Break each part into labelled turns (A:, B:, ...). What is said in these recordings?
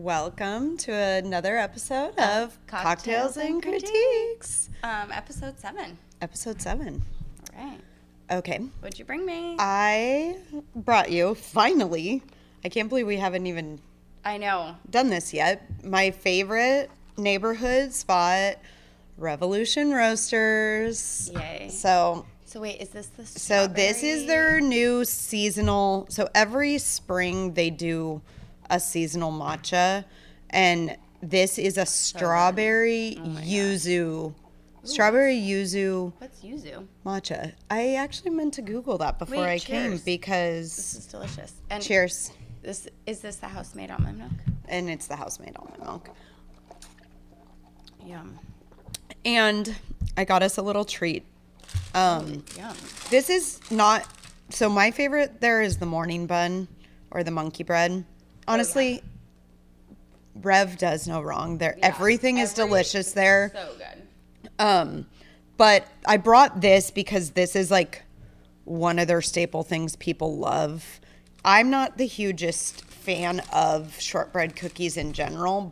A: Welcome to another episode of Cocktails and Critiques.
B: Episode 7.
A: Episode 7.
B: All right.
A: Okay.
B: What'd you bring me?
A: I brought you, finally, I can't believe we haven't even
B: I know.
A: done this yet, my favorite neighborhood spot, Revolution Roasters.
B: Yay.
A: So
B: wait, is this the
A: So this is their new seasonal. So every spring they do a seasonal matcha, and this is a strawberry yuzu. Strawberry yuzu.
B: What's yuzu?
A: Matcha. I actually meant to Google that before I came because
B: this is delicious. And
A: cheers.
B: Is this the house-made almond milk?
A: And it's the house-made almond milk.
B: Yum.
A: And I got us a little treat.
B: Yum.
A: This is not, so my favorite there is the morning bun or the monkey bread. Honestly, Rev does no wrong there.
B: Yeah.
A: Everything is delicious there.
B: So good.
A: But I brought this because this is like one of their staple things people love. I'm not the hugest fan of shortbread cookies in general,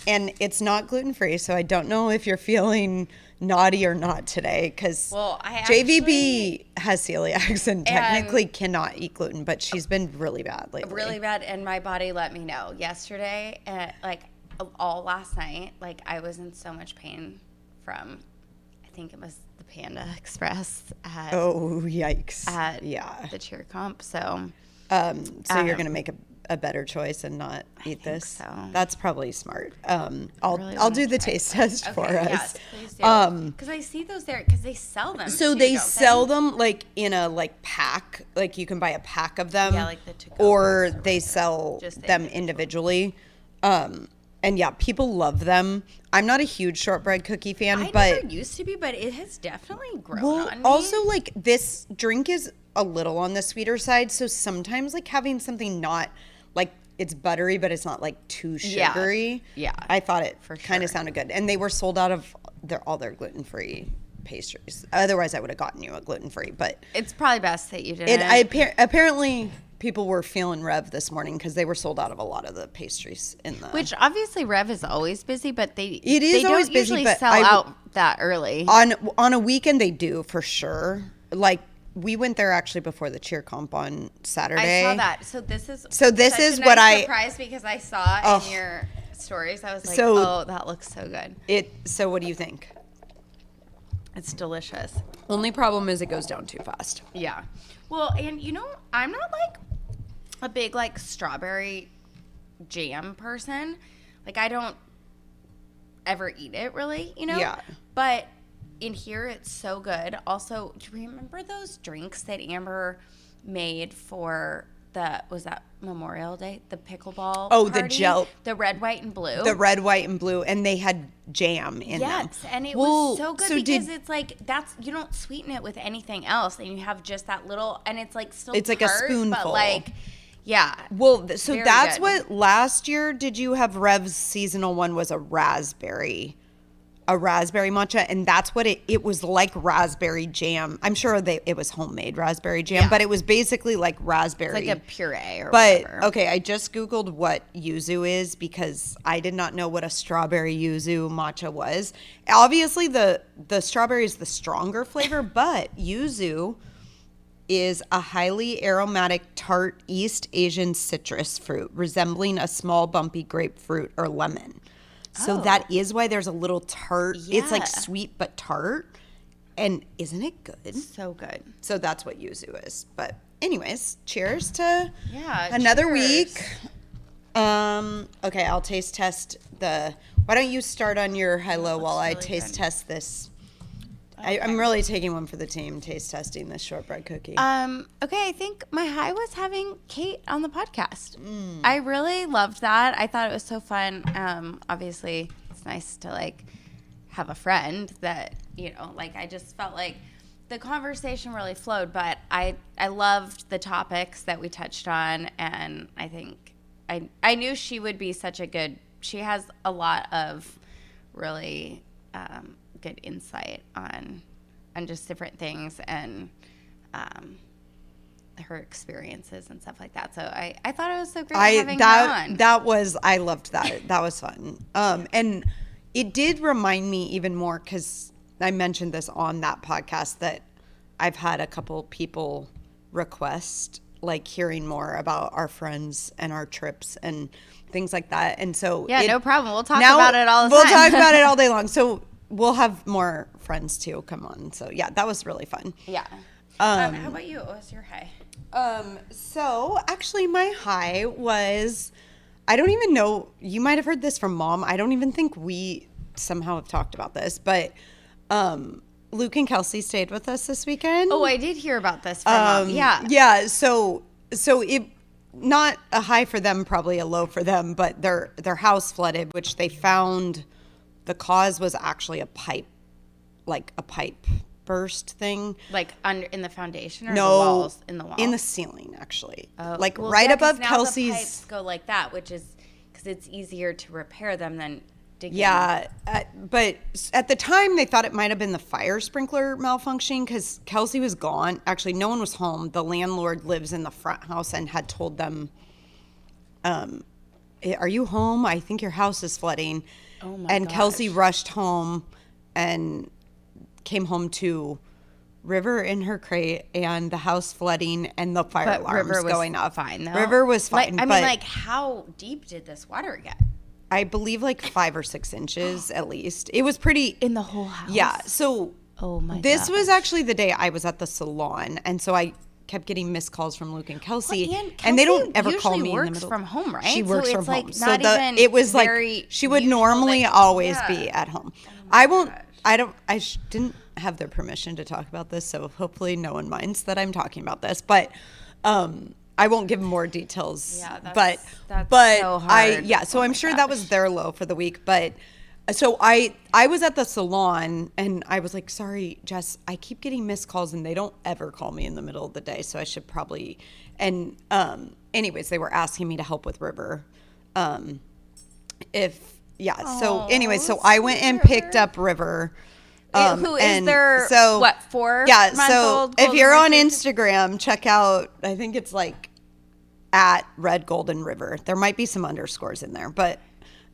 A: and it's not gluten-free, so I don't know if you're feeling naughty or not today, because JVB has celiacs and technically cannot eat gluten, but she's been really bad lately.
B: Really bad, and my body let me know yesterday, all last night, I was in so much pain from, I think it was the Panda Express at
A: yikes.
B: At the cheer comp, so
A: you're gonna make a better choice and not eat this.
B: So.
A: That's probably smart. I'll do the taste test for us.
B: Yes, please do. Because I see those there because they sell them.
A: So
B: too,
A: they
B: don't
A: sell them in a pack. You can buy a pack of them.
B: Yeah, like the to-go
A: or they sell them individually. And yeah, people love them. I'm not a huge shortbread cookie fan,
B: I
A: but
B: never used to be, but it has definitely grown on me.
A: Also, this drink is a little on the sweeter side, so sometimes having something not it's buttery, but it's not too sugary.
B: Yeah.
A: I thought it kind of sounded good, and they were sold out of all their gluten-free pastries. Otherwise, I would have gotten you a gluten-free, but
B: it's probably best that you didn't.
A: Apparently, people were feeling Rev this morning because they were sold out of a lot of the pastries in the.
B: Which obviously Rev is always busy, but they
A: always
B: don't
A: busy,
B: usually
A: but
B: sell out that early.
A: On a weekend, they do for sure. We went there actually before the cheer comp on Saturday.
B: I saw that. So this is
A: what I
B: surprised because I saw in your stories. I was like, oh, that looks so good.
A: So what do you think?
B: It's delicious.
A: Only problem is it goes down too fast.
B: Yeah. Well, and I'm not a big strawberry jam person. I don't ever eat it really,
A: Yeah.
B: But in here, it's so good. Also, do you remember those drinks that Amber made for was that Memorial Day? The pickleball party?
A: The gel.
B: The red, white, and blue.
A: The red, white, and blue. And they had jam in them.
B: Yes, and it was so good because it's you don't sweeten it with anything else. And you have just that little, and it's still
A: it's
B: tart,
A: a spoonful.
B: But yeah.
A: Well, so that's
B: good.
A: what last year, did you have Rev's seasonal one was a raspberry matcha, and that's what it was like, raspberry jam. I'm sure it was homemade raspberry jam, but it was basically like raspberry.
B: It's like a puree or
A: but,
B: whatever.
A: Okay, I just Googled what yuzu is because I did not know what a strawberry yuzu matcha was. Obviously, the strawberry is the stronger flavor, but yuzu is a highly aromatic tart East Asian citrus fruit resembling a small bumpy grapefruit or lemon. So that is why there's a little tart.
B: Yeah.
A: It's sweet but tart. And isn't it good?
B: So good.
A: So that's what yuzu is. But anyways, cheers to
B: cheers.
A: another week. Okay, I'll taste test why don't you start on your high-low while I taste test this. Okay. I'm really taking one for the team, taste testing this shortbread cookie.
B: Okay, I think my high was having Kate on the podcast. I really loved that. I thought it was so fun. Obviously, it's nice to have a friend that, I just felt like the conversation really flowed, but I loved the topics that we touched on, and I think I knew she would be she has a lot of really good insight on just different things, and her experiences and stuff like that. So I thought it was so great having her on.
A: I loved that. That was fun. And it did remind me even more, because I mentioned this on that podcast, that I've had a couple people request like hearing more about our friends and our trips and things like that. And so
B: no problem. We'll talk about it all the time.
A: We'll talk about it all day long. So we'll have more friends too come on. So yeah, that was really fun.
B: Yeah. How about you? What was your high?
A: So actually my high was, I don't even know, you might have heard this from Mom. I don't even think we somehow have talked about this, but Luke and Kelsey stayed with us this weekend.
B: Oh, I did hear about this from Mom. Yeah.
A: Yeah. So it, not a high for them, probably a low for them, but their house flooded, which they found the cause was actually a pipe burst thing.
B: Like under in the foundation or
A: no,
B: the walls? In the wall?
A: In the ceiling, actually.
B: Oh.
A: Like
B: well,
A: right
B: yeah,
A: above
B: now
A: Kelsey's.
B: The pipes go like that, which is because it's easier to repair them than digging.
A: Yeah, but at the time they thought it might have been the fire sprinkler malfunctioning, because Kelsey was gone. Actually, no one was home. The landlord lives in the front house and had told them, "Are you home? I think your house is flooding."
B: Oh my
A: And
B: gosh.
A: Kelsey rushed home and came home to River in her crate and the house flooding and the fire alarms
B: River was
A: going off.
B: Fine though.
A: River was fine.
B: Like how deep did this water get?
A: I believe like 5 or 6 inches at least. It was pretty
B: In the whole house?
A: Yeah. So
B: Oh my
A: this
B: gosh.
A: was actually the day I was at the salon, and so I kept getting missed calls from Luke and Kelsey, and they don't ever call me in the middle.
B: From home, right?
A: She works
B: so
A: from
B: it's like
A: home,
B: not
A: so
B: even
A: it was like
B: very
A: she would
B: usual
A: normally
B: that-
A: always
B: yeah.
A: be at home.
B: Oh
A: I
B: my
A: won't.
B: gosh.
A: I don't. Didn't have their permission to talk about this, so hopefully no one minds that I'm talking about this. But I won't give more details.
B: Yeah,
A: but
B: so hard.
A: So
B: Oh
A: I'm
B: my
A: sure that was
B: gosh.
A: their low for the week, but. So I was at the salon and I was like, sorry, Jess, I keep getting missed calls and they don't ever call me in the middle of the day. So I should probably, and anyways, they were asking me to help with River. So I went and picked up River.
B: Who is
A: and
B: their,
A: so,
B: what, 4
A: Yeah,
B: month
A: so
B: old
A: if you're on
B: golden
A: Instagram, check out, I think it's like at Red Golden River. There might be some underscores in there, but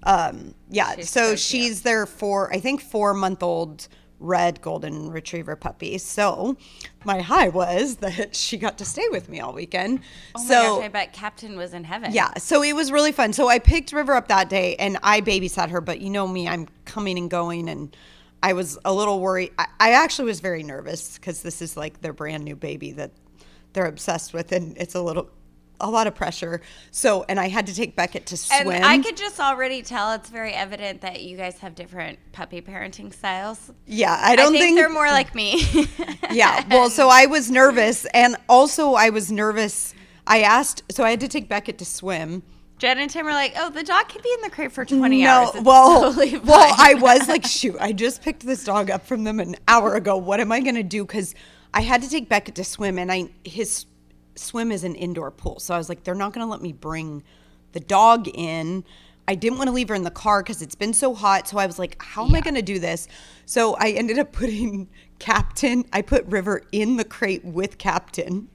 B: She's
A: so
B: so
A: she's their 4-month-old red golden retriever puppy. So my high was that she got to stay with me all weekend.
B: Oh my
A: so
B: gosh, I bet Captain was in heaven.
A: yeah, so it was really fun. So I picked River up that day and I babysat her, but you know me, I'm coming and going, and I was a little worried. I actually was very nervous because this is like their brand new baby that they're obsessed with, and it's a lot of pressure. So, and I had to take Beckett to swim.
B: And I could just already tell it's very evident that you guys have different puppy parenting styles.
A: Yeah, I don't think
B: they're more like me.
A: Yeah, well, so I was nervous, and also I was nervous. I had to take Beckett to swim.
B: Jen and Tim were like, "Oh, the dog could be in the crate for 20 hours." It's
A: Well,
B: totally
A: I
B: fine.
A: was like, shoot, I just picked this dog up from them an hour ago. What am I going to do? Because I had to take Beckett to swim, and his swim is an indoor pool. So I was like, they're not going to let me bring the dog in. I didn't want to leave her in the car because it's been so hot. So I was like, how am I going to do this? So I ended up putting I put River in the crate with Captain.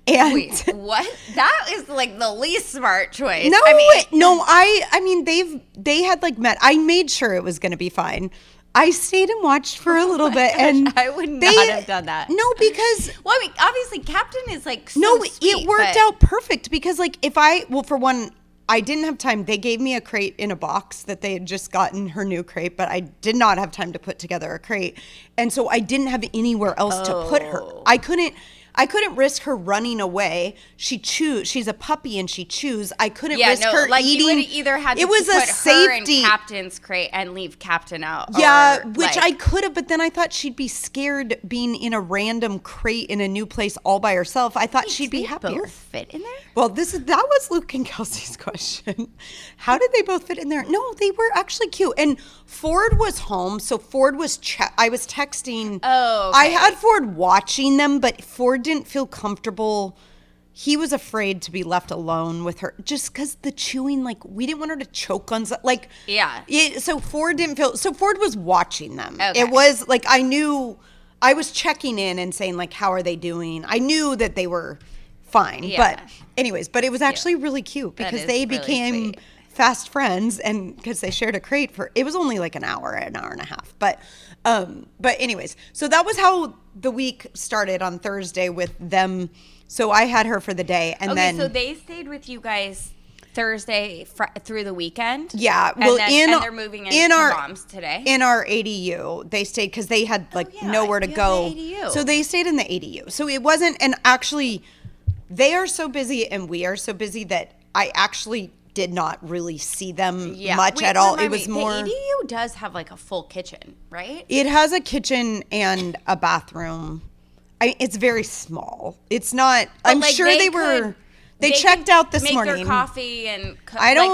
A: And
B: Wait, what? That is like the least smart choice.
A: No,
B: I mean,
A: they had like met. I made sure it was going to be fine. I stayed and watched for a little bit, and
B: I would not have done that.
A: No, because
B: well, I mean, obviously, Captain is like so
A: no,
B: sweet,
A: it worked out perfect because like for one, I didn't have time. They gave me a crate in a box that they had just gotten her new crate, but I did not have time to put together a crate, and so I didn't have anywhere else to put her. I couldn't risk her running away. She's a puppy and she chews. I couldn't risk her
B: like
A: eating.
B: You would either had to
A: it was
B: put
A: a
B: her
A: safety
B: in Captain's crate and leave Captain out.
A: Yeah,
B: or,
A: which
B: like,
A: I could have, but then I thought she'd be scared being in a random crate in a new place all by herself. I thought she'd be happier.
B: Both fit in there?
A: Well, that was Luke and Kelsey's question. How did they both fit in there? No, they were actually cute. And Ford was home, so Ford was I was texting.
B: Oh, okay.
A: I had Ford watching them, but Ford didn't feel comfortable. He was afraid to be left alone with her just because the chewing, like, we didn't want her to choke on, like,
B: yeah.
A: So Ford was watching them.
B: Okay.
A: It was like, I knew I was checking in and saying, like, how are they doing? I knew that they were fine.
B: Yeah.
A: But anyways, but it was actually really cute because they became fast friends, and because they shared a crate for, it was only like an hour and a half. But anyways, so that was how the week started on Thursday with them. So I had her for the day, and then
B: so they stayed with you guys Thursday through the weekend.
A: Yeah,
B: well, and they're moving in our Mom's today.
A: In our ADU, they stayed because they had nowhere to go. So they stayed in the ADU. So it wasn't, and actually, they are so busy and we are so busy that I actually did not really see them much at all. It was more.
B: The ADU does have like a full kitchen, right?
A: It has a kitchen and a bathroom. It's very small. It's not. But I'm sure they were. They checked out this morning.
B: Make their coffee and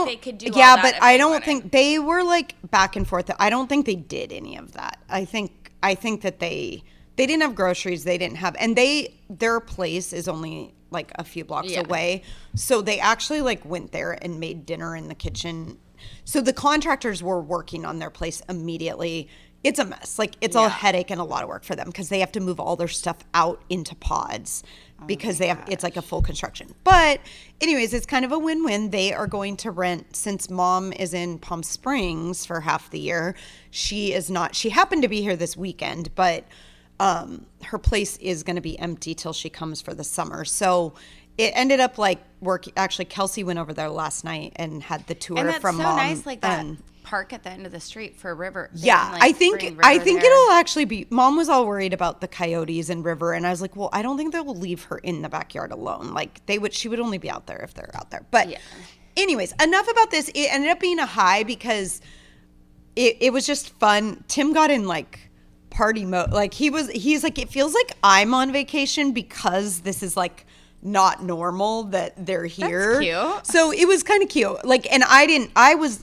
B: they could do all
A: yeah,
B: that
A: but I don't think they were like back and forth. I don't think they did any of that. I think that they didn't have groceries. They didn't have, and their place is only like a few blocks away. So they actually like went there and made dinner in the kitchen. So the contractors were working on their place immediately. It's a mess. Like it's a headache and a lot of work for them because they have to move all their stuff out into pods because it's like a full construction. But anyways, it's kind of a win-win. They are going to rent, since Mom is in Palm Springs for half the year. She is not. She happened to be here this weekend, but her place is going to be empty till she comes for the summer. So it ended up like work. Actually, Kelsey went over there last night and had the tour from Mom.
B: And that's so nice, like that park at the end of the street for River.
A: Yeah, I think it'll actually be. Mom was all worried about the coyotes and River, and I was like, well, I don't think they will leave her in the backyard alone. Like she would only be out there if they're out there. But anyways, enough about this. It ended up being a high because it was just fun. Tim got in like party mode. Like he's like, it feels like I'm on vacation because this is like not normal that they're here.
B: That's cute.
A: So it was kind of cute. Like, and I was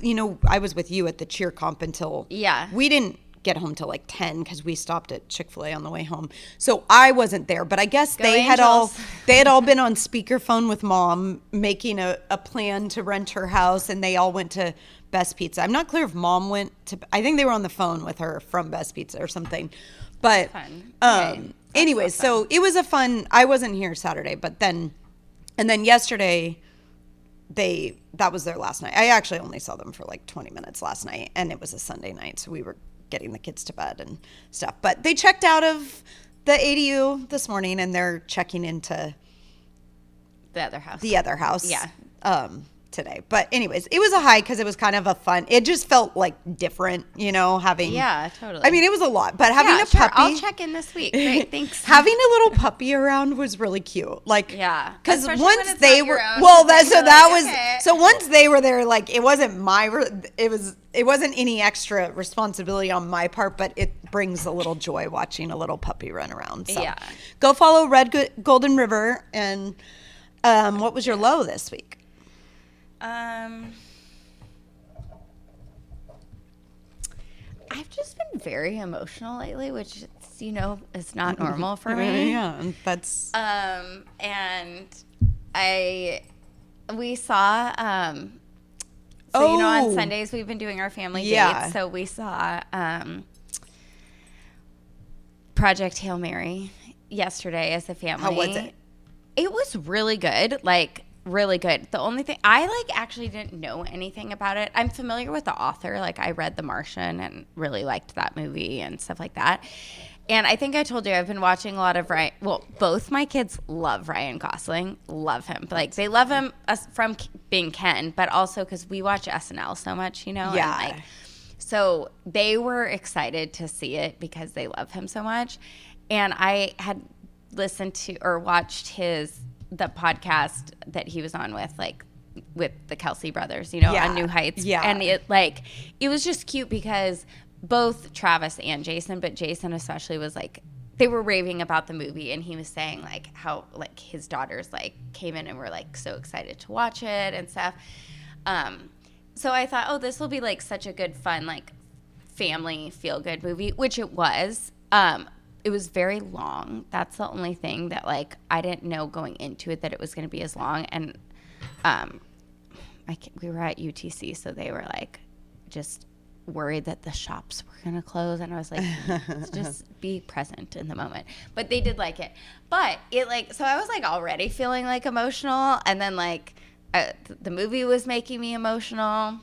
A: with you at the cheer comp until we didn't get home till like 10 because we stopped at Chick-fil-A on the way home. So I wasn't there, but I guess they had all been on speakerphone with Mom making a plan to rent her house, and they all went to Best Pizza. I'm not clear if Mom went to, I think they were on the phone with her from Best Pizza or something. But anyways, so it was a fun. I wasn't here Saturday, but then yesterday that was their last night. I actually only saw them for like 20 minutes last night, and it was a Sunday night, so we were getting the kids to bed and stuff. But they checked out of the ADU this morning, and they're checking into
B: the other house.
A: Today. But anyways, it was a high because it was kind of a fun, it just felt like different, having.
B: Yeah, totally.
A: I mean, it was a lot, but having a puppy.
B: I'll check in this week. Great, thanks.
A: Having a little puppy around was really cute. Like, because once they were, once they were there, like it wasn't it wasn't any extra responsibility on my part, but it brings a little joy watching a little puppy run around. So go follow Red Golden River. And what was your low this week?
B: I've just been very emotional lately, which is not normal for me.
A: Yeah, that's.
B: And we saw. On Sundays we've been doing our family dates, so we saw Project Hail Mary yesterday as a family.
A: How was it?
B: It was really good. Like. Really good. The only thing I actually didn't know anything about it. I'm familiar with the author. Like I read The Martian and really liked that movie and stuff like that. And I think I told you I've been watching a lot of Ryan. Well, both my kids love Ryan Gosling. Love him. Like they love him from being Ken, but also because we watch SNL so much,
A: Yeah.
B: And so they were excited to see it because they love him so much. And I had listened to or watched the podcast that he was on with the Kelsey brothers, on New Heights.
A: Yeah.
B: And it was just cute because both Travis and Jason, but Jason especially was they were raving about the movie, and he was saying how his daughters came in and were so excited to watch it and stuff. So I thought, this will be such a good, fun, family feel good movie, which it was. It was very long. That's the only thing that I didn't know going into it that it was going to be as long. And we were at UTC, so they were just worried that the shops were going to close. And I was like, just be present in the moment. But they did like it. But it like, so I was like already feeling like emotional. And then like the movie was making me emotional.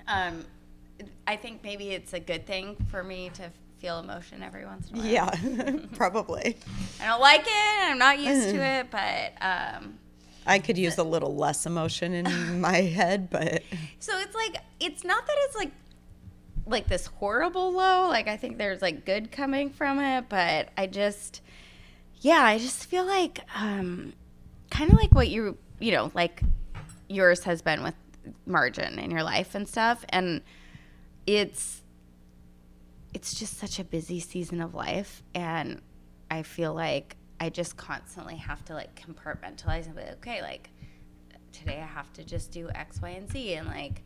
B: I think maybe it's a good thing for me to feel emotion every once in a while.
A: Yeah, probably.
B: I don't like it. I'm not used to it, but
A: I could use a little less emotion in my head, but
B: so it's like, it's not that it's like this horrible low. Like I think there's like good coming from it, but I just feel like kind of like what you know, like yours has been with margin in your life and stuff, and it's just such a busy season of life, and I feel like I just constantly have to like compartmentalize and be like, okay, like today I have to just do X, Y, and Z, and like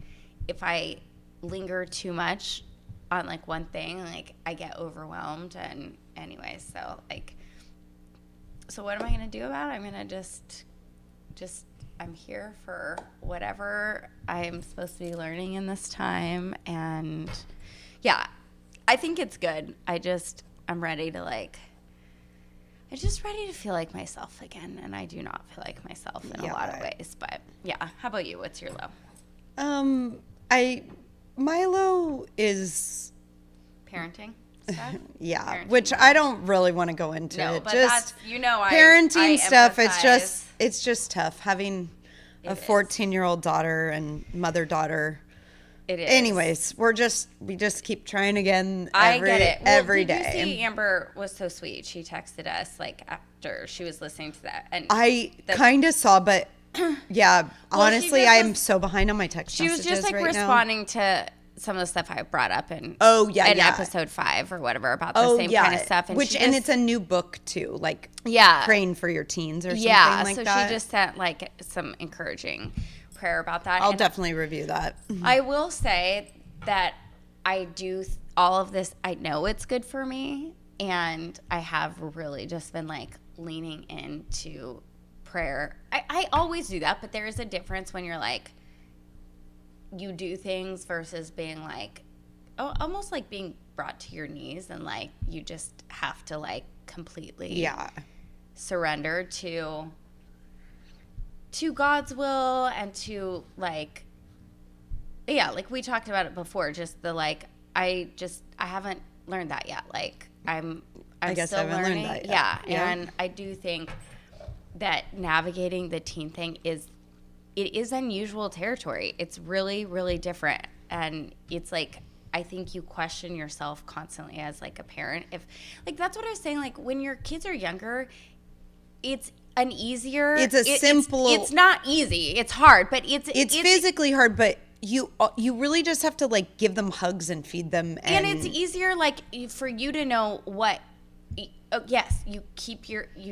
B: if I linger too much on like one thing, like I get overwhelmed. And anyway, so what am I gonna do about it? I'm gonna just I'm here for whatever I'm supposed to be learning in this time. And yeah, I think it's good. I'm ready to ready to feel like myself again. And I do not feel like myself in a lot of ways. But yeah, how about you? What's your low?
A: My low is
B: parenting stuff.
A: Yeah,
B: parenting
A: which I don't really want to go into.
B: No,
A: it.
B: but
A: just
B: parenting
A: I stuff.
B: empathize.
A: It's just tough having a 14-year-old daughter and mother-daughter.
B: It is.
A: Anyways, we just keep trying again.
B: I get it. Well,
A: every
B: did
A: day.
B: You see, Amber was so sweet. She texted us like after she was listening to that, and
A: I kind of saw, but yeah,
B: Well,
A: honestly, I am so behind on my text
B: she was
A: messages
B: just like
A: right
B: responding to some of the stuff I brought up in episode 5 or whatever about the same kind of stuff. And
A: and it's a new book too, like praying for your teens or something like that.
B: So she just sent like some encouraging prayer about that.
A: I'll definitely review that.
B: I will say that I do all of this. I know it's good for me, and I have really just been like leaning into prayer. I always do that, but there is a difference when you're like, you do things versus being like, almost like being brought to your knees, and like you just have to like completely surrender to God's will, and to like we talked about it before, just the like I haven't learned that yet. Like I'm
A: I guess
B: still
A: I haven't
B: learning.
A: learned that yet.
B: And I do think that navigating the teen thing is unusual territory. It's really, really different. And it's like, I think you question yourself constantly as like a parent. If like, that's what I was saying. Like when your kids are younger, it's an easier, it's not easy. It's hard, but it's
A: physically hard, but you really just have to like give them hugs and feed them.
B: And it's easier like for you to know what, yes, you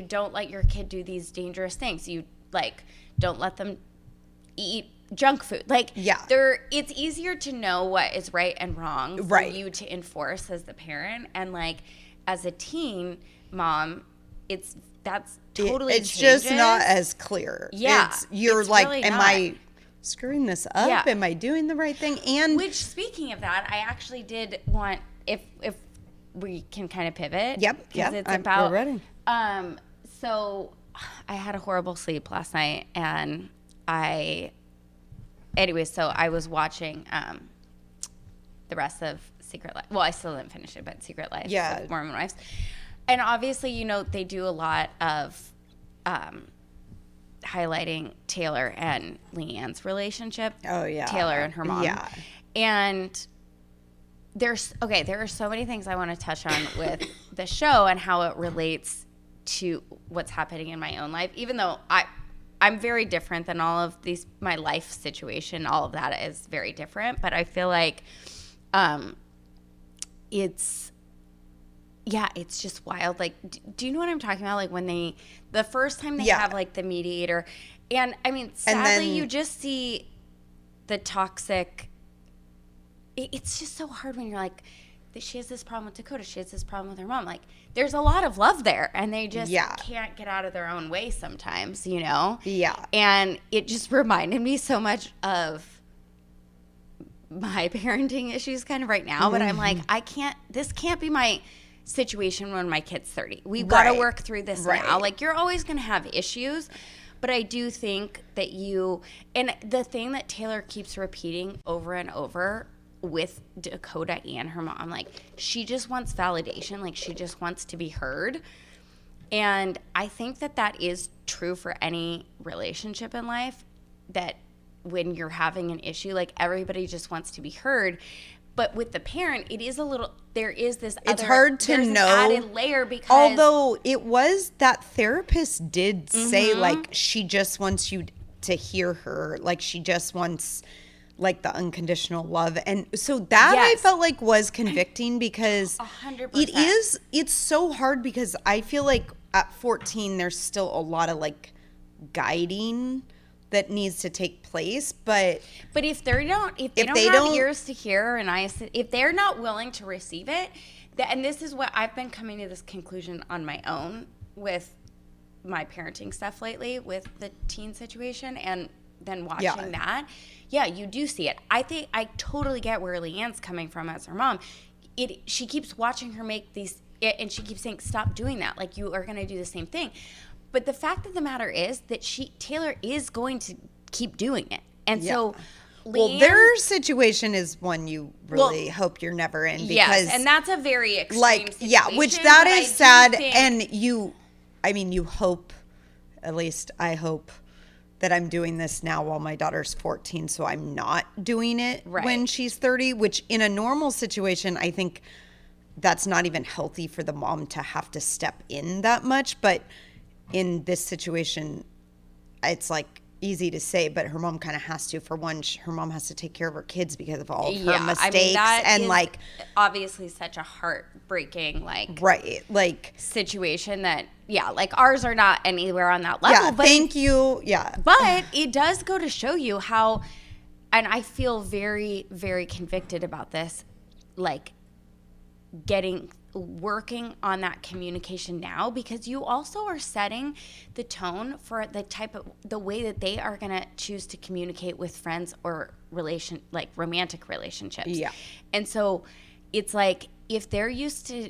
B: don't let your kid do these dangerous things. You like, don't let them eat junk food. Like it's easier to know what is right and wrong for you to enforce as the parent. And like as a teen mom, that's totally
A: it's
B: changes.
A: Just not as clear. You're like, really am I screwing this up? Am I doing the right thing? And
B: which, speaking of that, I actually did want, if we can kind of pivot.
A: Yep.
B: It's about, we're ready. So I had a horrible sleep last night, and so I was watching the rest of Secret Life. Well, I still didn't finish it, but Secret Life of Mormon Wives. And obviously, you know, they do a lot of highlighting Taylor and Leanne's relationship.
A: Oh, yeah.
B: Taylor and her mom.
A: Yeah.
B: And there are so many things I want to touch on with the show and how it relates to what's happening in my own life, even though I'm very different than all of these. My life situation, all of that is very different. But I feel like it's just wild. Like, do you know what I'm talking about? Like when the first time they have like the mediator, and I mean, sadly, you just see the toxic. It's just so hard when you're like, she has this problem with Dakota. She has this problem with her mom. Like, there's a lot of love there, and they just can't get out of their own way sometimes, you know?
A: Yeah.
B: And it just reminded me so much of my parenting issues kind of right now, but I'm like, this can't be my situation when my kid's 30. We've got to work through this now. Like, you're always going to have issues, but I do think that and the thing that Taylor keeps repeating over and over with Dakota and her mom, like, she just wants validation. Like, she just wants to be heard. And I think that is true for any relationship in life, that when you're having an issue, like, everybody just wants to be heard. But with the parent, it is there is this other,
A: it's hard to know,
B: added layer, because
A: although it was that therapist did say, like, she just wants you to hear her, like, she just wants, like, the unconditional love. And so that I felt like was convicting, because
B: 100%.
A: It's so hard, because I feel like at 14 there's still a lot of, like, guiding that needs to take place, but
B: if they don't have ears to hear, and if they're not willing to receive it, and this is what I've been coming to this conclusion on my own with my parenting stuff lately, with the teen situation, and then watching that, you do see it. I think I totally get where Leanne's coming from as her mom. She keeps watching her make these, and she keeps saying, stop doing that, like, you are going to do the same thing. But the fact of the matter is that Taylor is going to keep doing it. And so
A: Leanne, their situation is one you really hope you're never in, because
B: and that's a very extreme situation.
A: Which that is sad. And you hope, at least I hope, that I'm doing this now while my daughter's 14, so I'm not doing it when she's 30, which in a normal situation, I think that's not even healthy for the mom to have to step in that much. But in this situation, it's like easy to say, but her mom kind of has to. For one, her mom has to take care of her kids because of all of her mistakes. And like,
B: obviously such a heartbreaking,
A: like
B: situation that, like, ours are not anywhere on that level. But
A: thank you.
B: But it does go to show you how, and I feel very, very convicted about this, like, working on that communication now, because you also are setting the tone for the way that they are going to choose to communicate with friends or romantic relationships. And so it's like, if they're used to,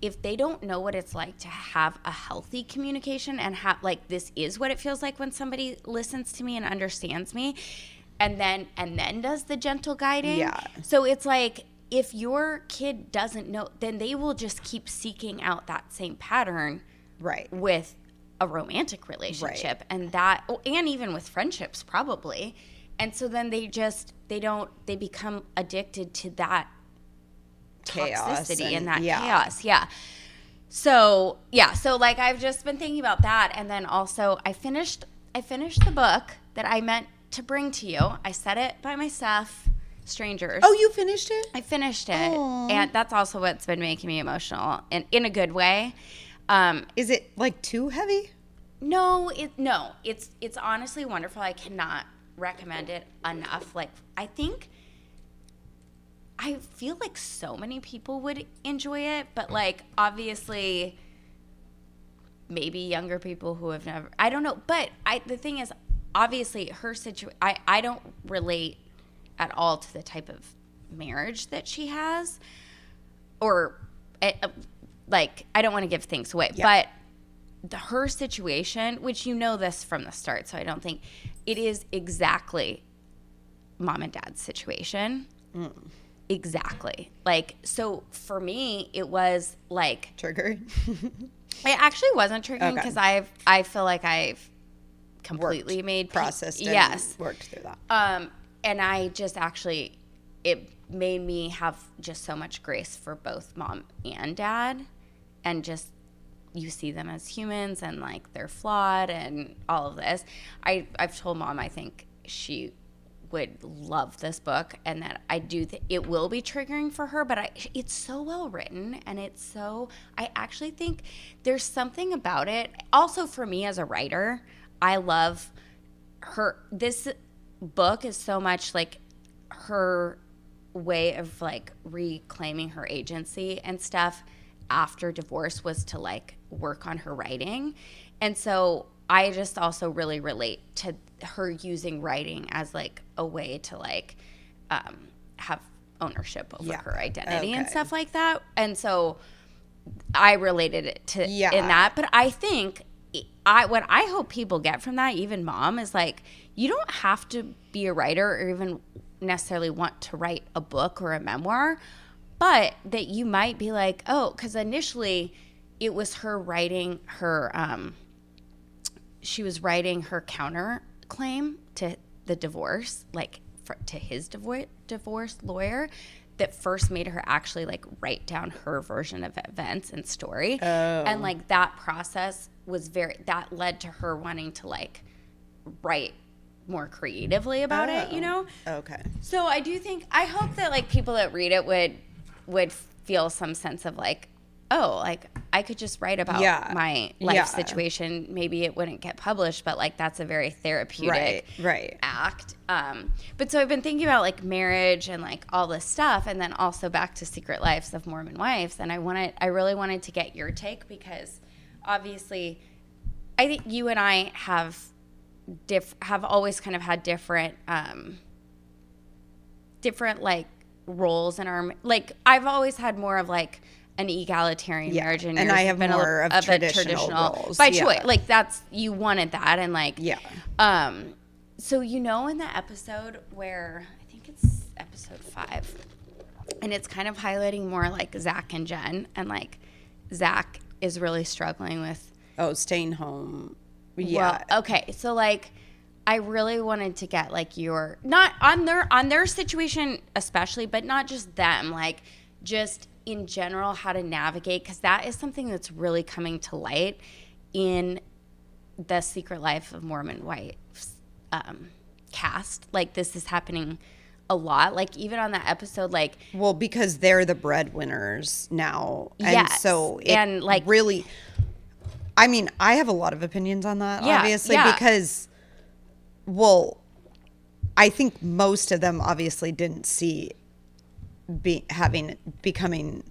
B: if they don't know what it's like to have a healthy communication and have, like, this is what it feels like when somebody listens to me and understands me, and then does the gentle guiding. So it's like, if your kid doesn't know, then they will just keep seeking out that same pattern with a romantic relationship, and even with friendships probably. And so then they become addicted to that toxicity and that chaos. So like, I've just been thinking about that. And then also I finished the book that I meant to bring to you. I said it by myself. Strangers.
A: Oh, you finished it?
B: I finished it.
A: Aww.
B: And that's also what's been making me emotional, and in a good way.
A: Is it, like, too heavy?
B: No, it's honestly wonderful. I cannot recommend it enough. Like, I feel like so many people would enjoy it, but, like, obviously maybe younger people who have never, I don't know. But the thing is, obviously her situation, I don't relate at all to the type of marriage that she has, or like, I don't want to give things away, but her situation, which you know this from the start, so I don't think it is exactly mom and dad's situation. Exactly. Like, so for me, it was like
A: triggering.
B: It actually wasn't triggering, because I feel like I've completely
A: processed and worked through that.
B: And I just actually, it made me have just so much grace for both mom and dad, and just, you see them as humans, and, like, they're flawed and all of this. I've told mom I think she would love this book, and that I do it will be triggering for her, but it's so well written, and I actually think there's something about it. Also, for me as a writer, I love this book is so much like her way of, like, reclaiming her agency and stuff after divorce was to, like, work on her writing. And so I just also really relate to her using writing as, like, a way to, like, have ownership over
A: Yeah.
B: her identity and
A: Okay.
B: stuff like that. And so I related it to in that. But I think what I hope people get from that, even mom, is like, you don't have to be a writer or even necessarily want to write a book or a memoir, but that you might be like, oh, because initially it was her writing her she was writing her counterclaim to the divorce, like to his divorce lawyer, that first made her actually like write down her version of events and story. And like that process was that led to her wanting to like write more creatively about it, you know?
A: Okay.
B: So I hope that like people that read it would feel some sense of like, oh, like I could just write about my life situation. Maybe it wouldn't get published, but like that's a very therapeutic act. But so I've been thinking about like marriage and like all this stuff, and then also back to Secret Lives of Mormon Wives. And I really wanted to get your take, because obviously I think you and I have always kind of had different like roles in our, like I've always had more of like an egalitarian marriage, and
A: I have more of traditional roles
B: by choice. Like you wanted that, and like so in the episode where I think it's episode 5, and it's kind of highlighting more like Zach and Jen, and like Zach is really struggling with
A: staying home.
B: Well, okay, so like I really wanted to get like your, not on their situation especially, but not just them, like just in general how to navigate, because that is something that's really coming to light in the Secret Life of Mormon Wives cast. Like this is happening a lot, like even on that episode, like,
A: well, because they're the breadwinners now, and
B: yes,
A: so
B: and like
A: really, I mean, I have a lot of opinions on that, obviously, because, well, I think most of them obviously didn't see becoming,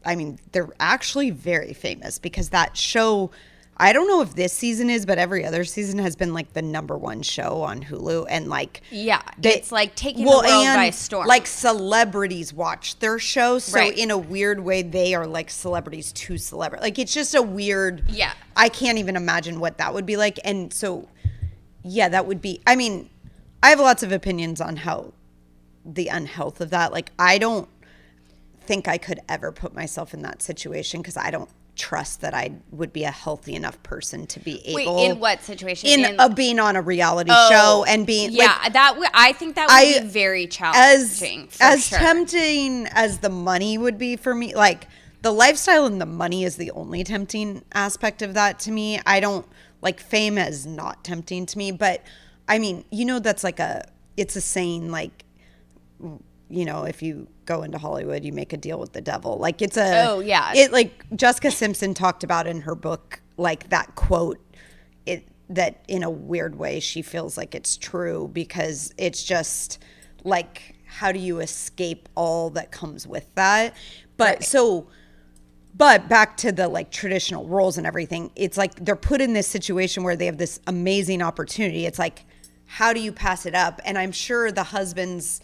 A: I mean, they're actually very famous, because that show, I don't know if this season is, but every other season has been like the #1 show on Hulu, and like
B: it's like taking the world by storm.
A: Like celebrities watch their show, so in a weird way, they are like celebrities to celebrity. Like it's just a weird.
B: Yeah,
A: I can't even imagine what that would be like, and so that would be. I mean, I have lots of opinions on how the unhealth of that. Like I don't think I could ever put myself in that situation, because I don't trust that I would be a healthy enough person to be able.
B: Wait, in what situation?
A: In being on a reality show and being
B: I think that would be very challenging.
A: As tempting as the money would be for me, like the lifestyle and the money is the only tempting aspect of that to me. I don't like fame as not tempting to me, but I mean, that's like it's a saying, like, if you go into Hollywood, you make a deal with the devil. Like it's it like Jessica Simpson talked about in her book, like that quote, that in a weird way she feels like it's true, because it's just like, how do you escape all that comes with that? But but back to the like traditional roles and everything, it's like they're put in this situation where they have this amazing opportunity. It's like, how do you pass it up? And I'm sure the husbands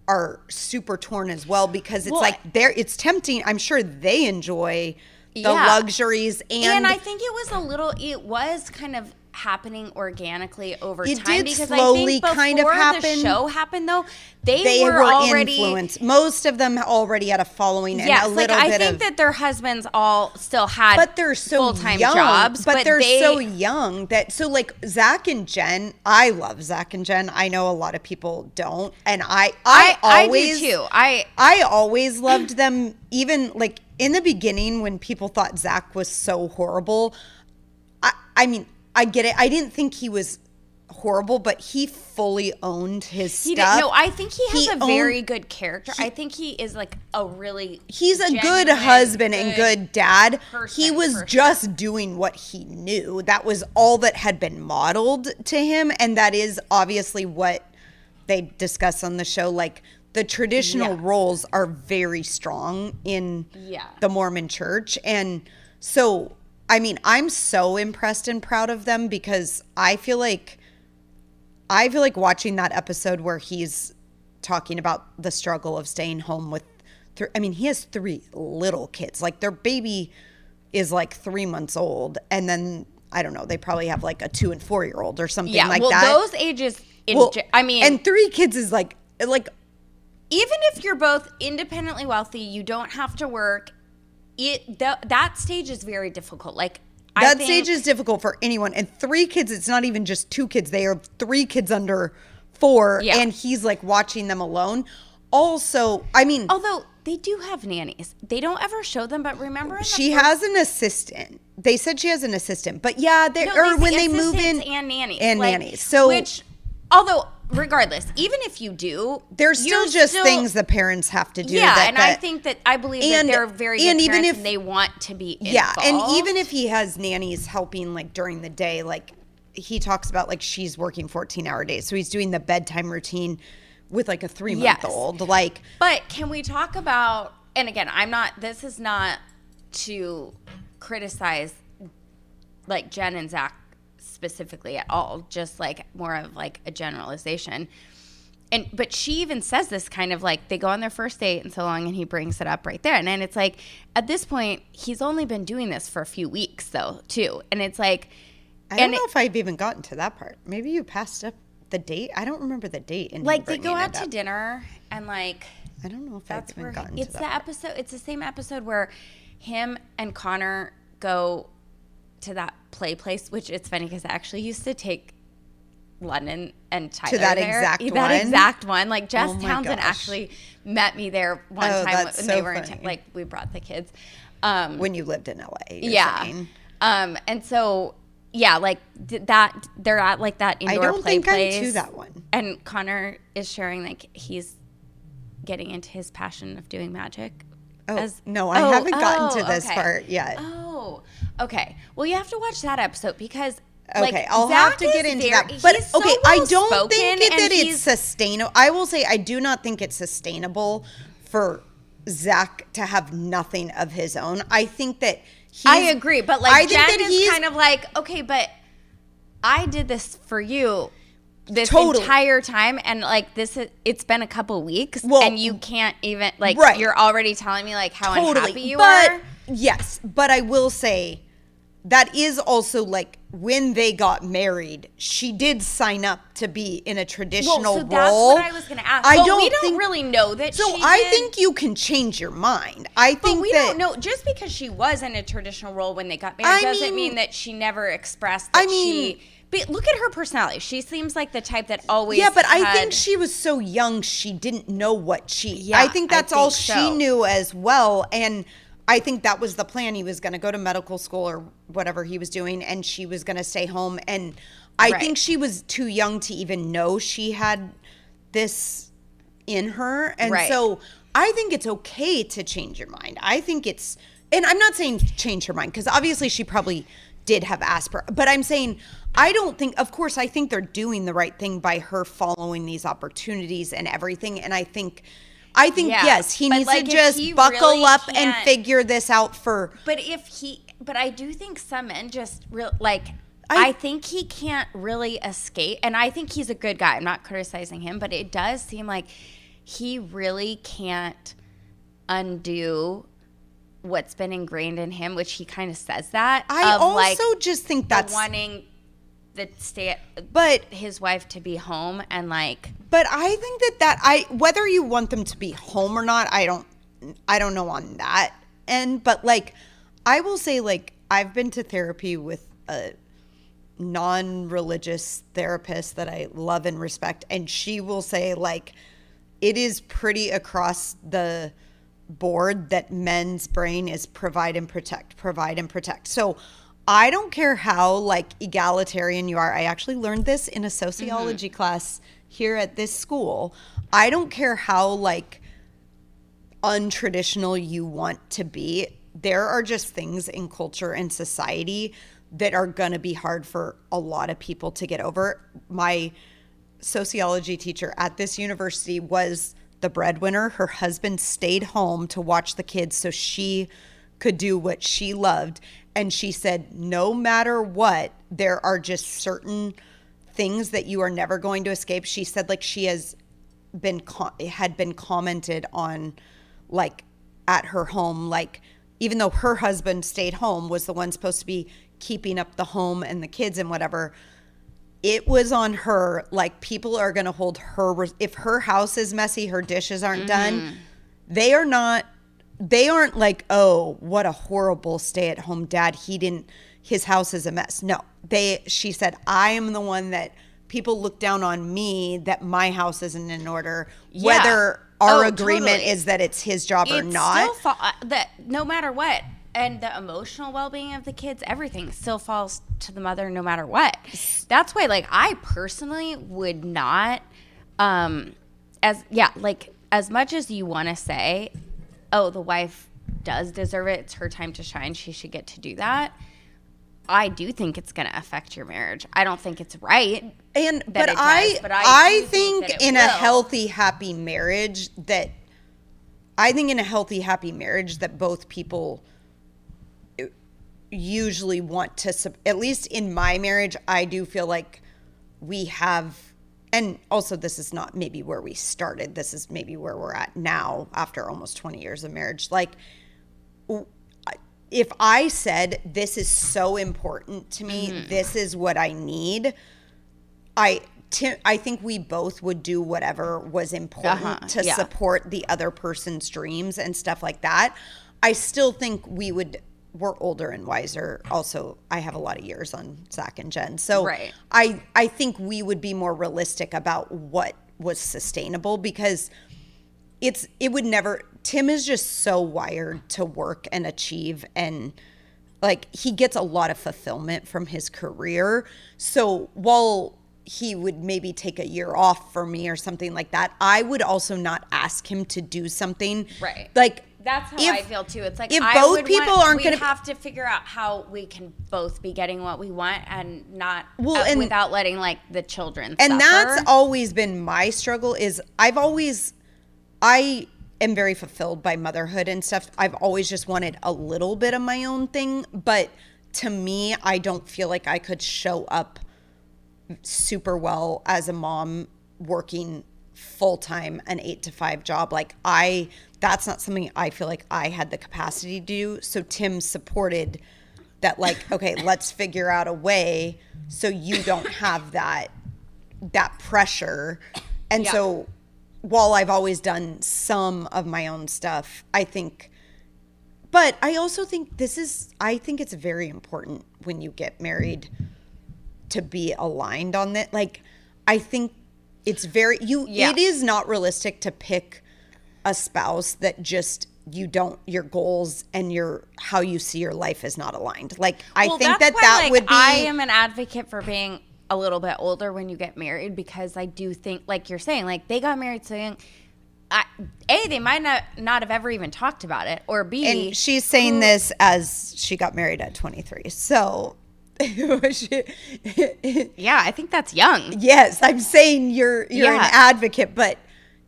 A: are super torn as well, because it's it's tempting. I'm sure they enjoy the luxuries, and
B: I think it was kind of happening organically over time.
A: It did
B: because
A: slowly
B: I think
A: kind of happen.
B: The show happened though. They
A: were
B: already
A: influenced. Most of them already had a following.
B: Yes,
A: and a little
B: I think that their husbands all still had,
A: but they're so
B: full-time
A: young,
B: jobs.
A: But they're so young that like Zach and Jen. I love Zach and Jen. I know a lot of people don't, and I always
B: do too.
A: I always loved them. Even like in the beginning when people thought Zach was so horrible. I mean, I get it. I didn't think he was horrible, but he fully owned his stuff.
B: No, I think he has a very good character. I think he is like
A: he's a good husband and good dad. He was just
B: sure.
A: doing what he knew. That was all that had been modeled to him, and that is obviously what they discuss on the show. Like the traditional roles are very strong in the Mormon church, and so I mean, I'm so impressed and proud of them, because I feel like watching that episode where he's talking about the struggle of staying home with, he has 3 little kids. Like their baby is like 3 months old. And then, I don't know, they probably have like a 2 and 4 year old or something like that.
B: Well, those ages,
A: and 3 kids is like,
B: even if you're both independently wealthy, you don't have to work. That stage is very difficult. Like
A: that stage is difficult for anyone. And 3 kids, it's not even just 2 kids. They are 3 kids under 4, and he's like watching them alone. Also,
B: although they do have nannies, they don't ever show them. But remember,
A: she has an assistant. They said she has an assistant, but when they move in,
B: and nannies,
A: nannies. So,
B: although regardless, even if you do,
A: there's still things the parents have to do.
B: Yeah, I believe that they're very good parents and they want to be involved.
A: Yeah, and even if he has nannies helping like during the day, like he talks about like she's working 14-hour days, so he's doing the bedtime routine with like a 3-month-old. Like,
B: but can we talk about? And again, this is not to criticize like Jen and Zach specifically at all, just like more of like a generalization. But she even says this kind of like they go on their first date and so long, and he brings it up right there. And then it's like at this point he's only been doing this for a few weeks though too, and it's like
A: I don't know if I've even gotten to that part. Maybe you passed up the date. I don't remember the date. And
B: like they go out to dinner and like
A: I don't know if I've even gotten
B: to that episode. It's the same episode where him and Connor go to that play place, which it's funny because I actually used to take London and Tyler
A: to that
B: there.
A: exact
B: one. Like Jess Townsend actually met me there one time when they were like we brought the kids.
A: When you lived in LA.
B: And so like that they're at like that indoor play place. I don't think I'm
A: to that one.
B: And Connor is sharing like he's getting into his passion of doing magic.
A: I haven't gotten to this part yet.
B: Oh, okay. Well, you have to watch that episode because
A: I'll have to get into that. But I don't think that it's sustainable. I will say I do not think it's sustainable for Zach to have nothing of his own. I think that
B: I agree, but like Jen is kind of like, okay, but I did this for you this entire time, and like it's been a couple weeks, and you can't even like you're already telling me like how unhappy you are.
A: Yes, but I will say that is also like when they got married, she did sign up to be in a traditional role.
B: That's what I was going to ask. We don't really know that.
A: So I think you can change your mind. But
B: we don't know. Just because she was in a traditional role when they got married doesn't mean that she never expressed that she. But look at her personality. She seems like the type that always.
A: Yeah, but I think she was so young, she didn't know what she. Yeah, I think that's all she knew as well, and. I think that was the plan. He was going to go to medical school or whatever he was doing, and she was going to stay home. And I think she was too young to even know she had this in her. And so I think it's okay to change your mind. I think it's, and I'm not saying change her mind, because obviously she probably did have Asperger. But I'm saying, I don't think, of course, I think they're doing the right thing by her following these opportunities and everything. And I think yes, he needs to just buckle really up and figure this out for.
B: But I do think some men just I think he can't really escape, and I think he's a good guy. I'm not criticizing him, but it does seem like he really can't undo what's been ingrained in him, which he kind of says that.
A: I also just think that's
B: wanting his wife to be home and like.
A: But I think whether you want them to be home or not, I don't know on that end. But like, I will say, like, I've been to therapy with a non-religious therapist that I love and respect, and she will say like, it is pretty across the board that men's brain is provide and protect. So I don't care how like egalitarian you are. I actually learned this in a sociology class here at this school. I don't care how like untraditional you want to be. There are just things in culture and society that are going to be hard for a lot of people to get over. My sociology teacher at this university was the breadwinner. Her husband stayed home to watch the kids so she could do what she loved. And she said, no matter what, there are just certain things that you are never going to escape. She said like she has had been commented on, like, at her home, like, even though her husband stayed home, was the one supposed to be keeping up the home and the kids and whatever. It was on her. Like, people are going to hold her. If her house is messy, her dishes aren't done. They aren't like, oh, what a horrible stay-at-home dad. His house is a mess. No, she said, I am the one that people look down on me, that my house isn't in order. Yeah. Whether our agreement is that it's his job or not.
B: That no matter what, and the emotional well-being of the kids, everything still falls to the mother no matter what. That's why, like, I personally would not, as much as you want to say, oh, the wife does deserve it, it's her time to shine, she should get to do that. I do think it's going to affect your marriage. I don't think it's right.
A: But I think in a healthy, happy marriage that both people usually want to, at least in my marriage, I do feel like we have, and also this is not maybe where we started. This is maybe where we're at now after almost 20 years of marriage. Like, if I said, this is so important to me, this is what I need, I think we both would do whatever was important to support the other person's dreams and stuff like that. I still think we're older and wiser. Also, I have a lot of years on Zach and Jen. So right. I think we would be more realistic about what was sustainable, because it would never, Tim is just so wired to work and achieve, and like, he gets a lot of fulfillment from his career. So while he would maybe take a year off for me or something like that, I would also not ask him to do something. Right. Like,
B: that's how I feel too. It's like,
A: if both people aren't going to
B: have to figure out how we can both be getting what we want and not without letting, like, the children suffer.
A: And that's always been my struggle. Is I am very fulfilled by motherhood and stuff. I've always just wanted a little bit of my own thing, but to me, I don't feel like I could show up super well as a mom working full-time, an 8-to-5 job. Like, that's not something I feel like I had the capacity to do. So Tim supported that, like, okay, let's figure out a way so you don't have that pressure. And so while I've always done some of my own stuff, but I also think I think it's very important when you get married to be aligned on that. Like, I think it's it is not realistic to pick a spouse that just your goals and how you see your life is not aligned. Like, I think that would be.
B: I am an advocate for being a little bit older when you get married, because I do think, like you're saying, like, they got married so young. They might not have ever even talked about it, or B.
A: And she's saying this as she got married at 23. So.
B: Yeah, I think that's young.
A: Yes, I'm saying you're an advocate, but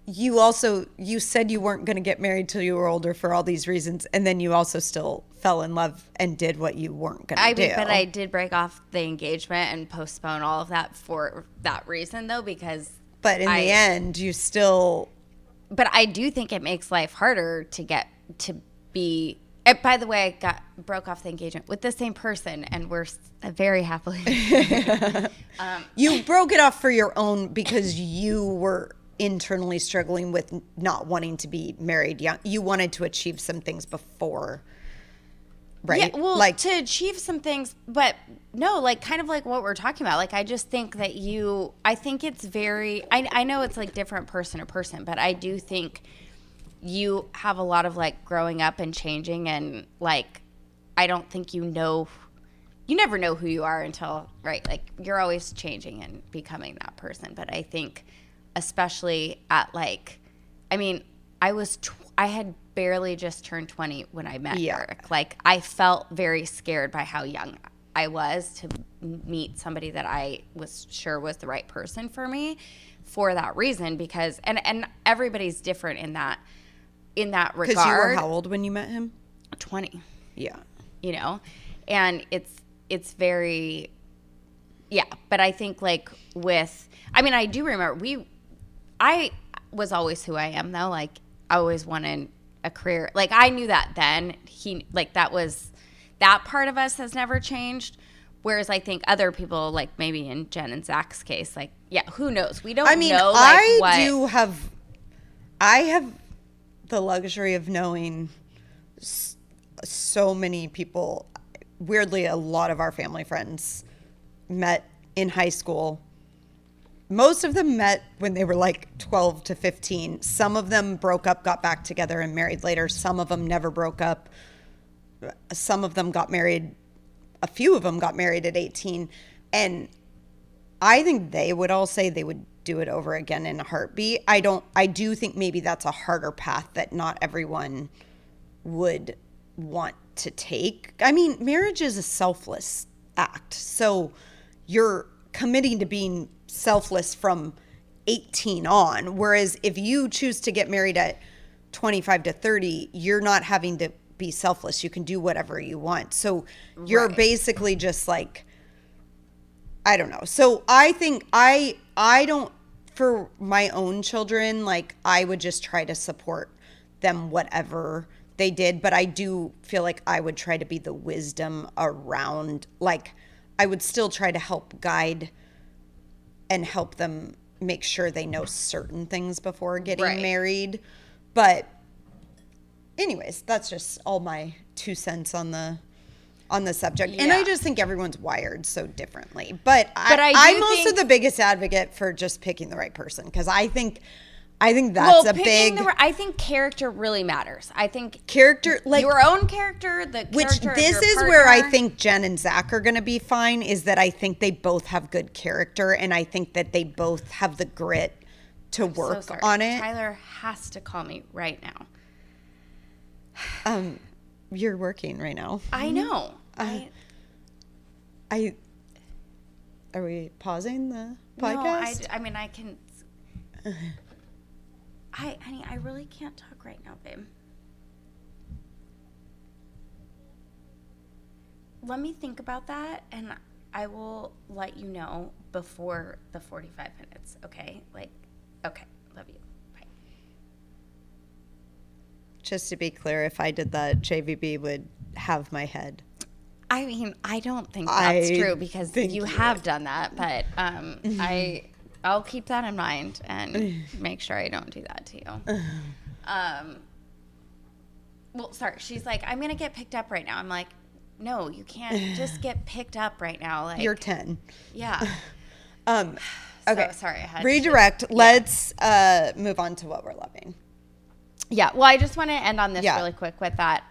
A: you said you weren't going to get married till you were older for all these reasons, and then you also still fell in love and did what you weren't going to do.
B: But I did break off the engagement and postpone all of that for that reason, though, because.
A: But in the end, you still.
B: But I do think it makes life harder to get to be. By the way, I broke off the engagement with the same person, and we're very happily.
A: You broke it off for your own, because you were internally struggling with not wanting to be married young. You wanted to achieve some things before, right?
B: Yeah, well, like, to achieve some things, but no, like, kind of like what we're talking about. Like, I just think that I think it's very, I know it's like different person to person, but I do think you have a lot of, like, growing up and changing, and, like, I don't think you never know who you are until, right, like, you're always changing and becoming that person. But I think especially at, like, I mean, I had barely just turned 20 when I met Eric. Like, I felt very scared by how young I was to meet somebody that I was sure was the right person for me for that reason, because and everybody's different in that regard.
A: Because you were how old when you met him?
B: 20.
A: Yeah.
B: You know? And it's very, but I think, like, I do remember was always who I am, though. Like, I always wanted a career. Like, I knew that then. That part of us has never changed. Whereas I think other people, like maybe in Jen and Zach's case, like, yeah, who knows? We don't know. Like,
A: I have the luxury of knowing so many people. Weirdly, a lot of our family friends met in high school. Most of them met when they were like 12 to 15. Some of them broke up, got back together, and married later. Some of them never broke up. Some of them got married. A few of them got married at 18. And I think they would all say they would do it over again in a heartbeat. I do think maybe that's a harder path that not everyone would want to take. I mean, marriage is a selfless act. So you're committing to being selfless from 18 on. Whereas if you choose to get married at 25 to 30, you're not having to be selfless. You can do whatever you want. So you're basically just like, I don't know. So I think I don't, for my own children, like I would just try to support them whatever they did. But I do feel like I would try to be the wisdom around, like I would still try to help guide and help them make sure they know certain things before getting married. But anyways, that's just all my 2 cents on the subject. Yeah. And I just think everyone's wired so differently. But I'm also the biggest advocate for just picking the right person, because I think that's
B: I think character really matters. I think
A: character, like
B: your own character,
A: which this is where I think Jen and Zach are going to be fine, is that I think they both have good character, and I think that they both have the grit to work on it.
B: Tyler has to call me right now.
A: You're working right now.
B: I know.
A: Are we pausing the podcast?
B: No, I mean, I can. Honey, I really can't talk right now, babe. Let me think about that, and I will let you know before the 45 minutes, okay? Okay, love you. Bye.
A: Just to be clear, if I did that, JVB would have my head.
B: I mean, I don't think that's true, because you have done that, but I'll keep that in mind and make sure I don't do that to you. Well, sorry. She's like, I'm going to get picked up right now. I'm like, no, you can't just get picked up right now. Like,
A: you're 10.
B: Yeah.
A: Okay.
B: So, sorry. I had
A: redirect. Let's move on to what we're loving.
B: Yeah. Well, I just want to end on this really quick with that,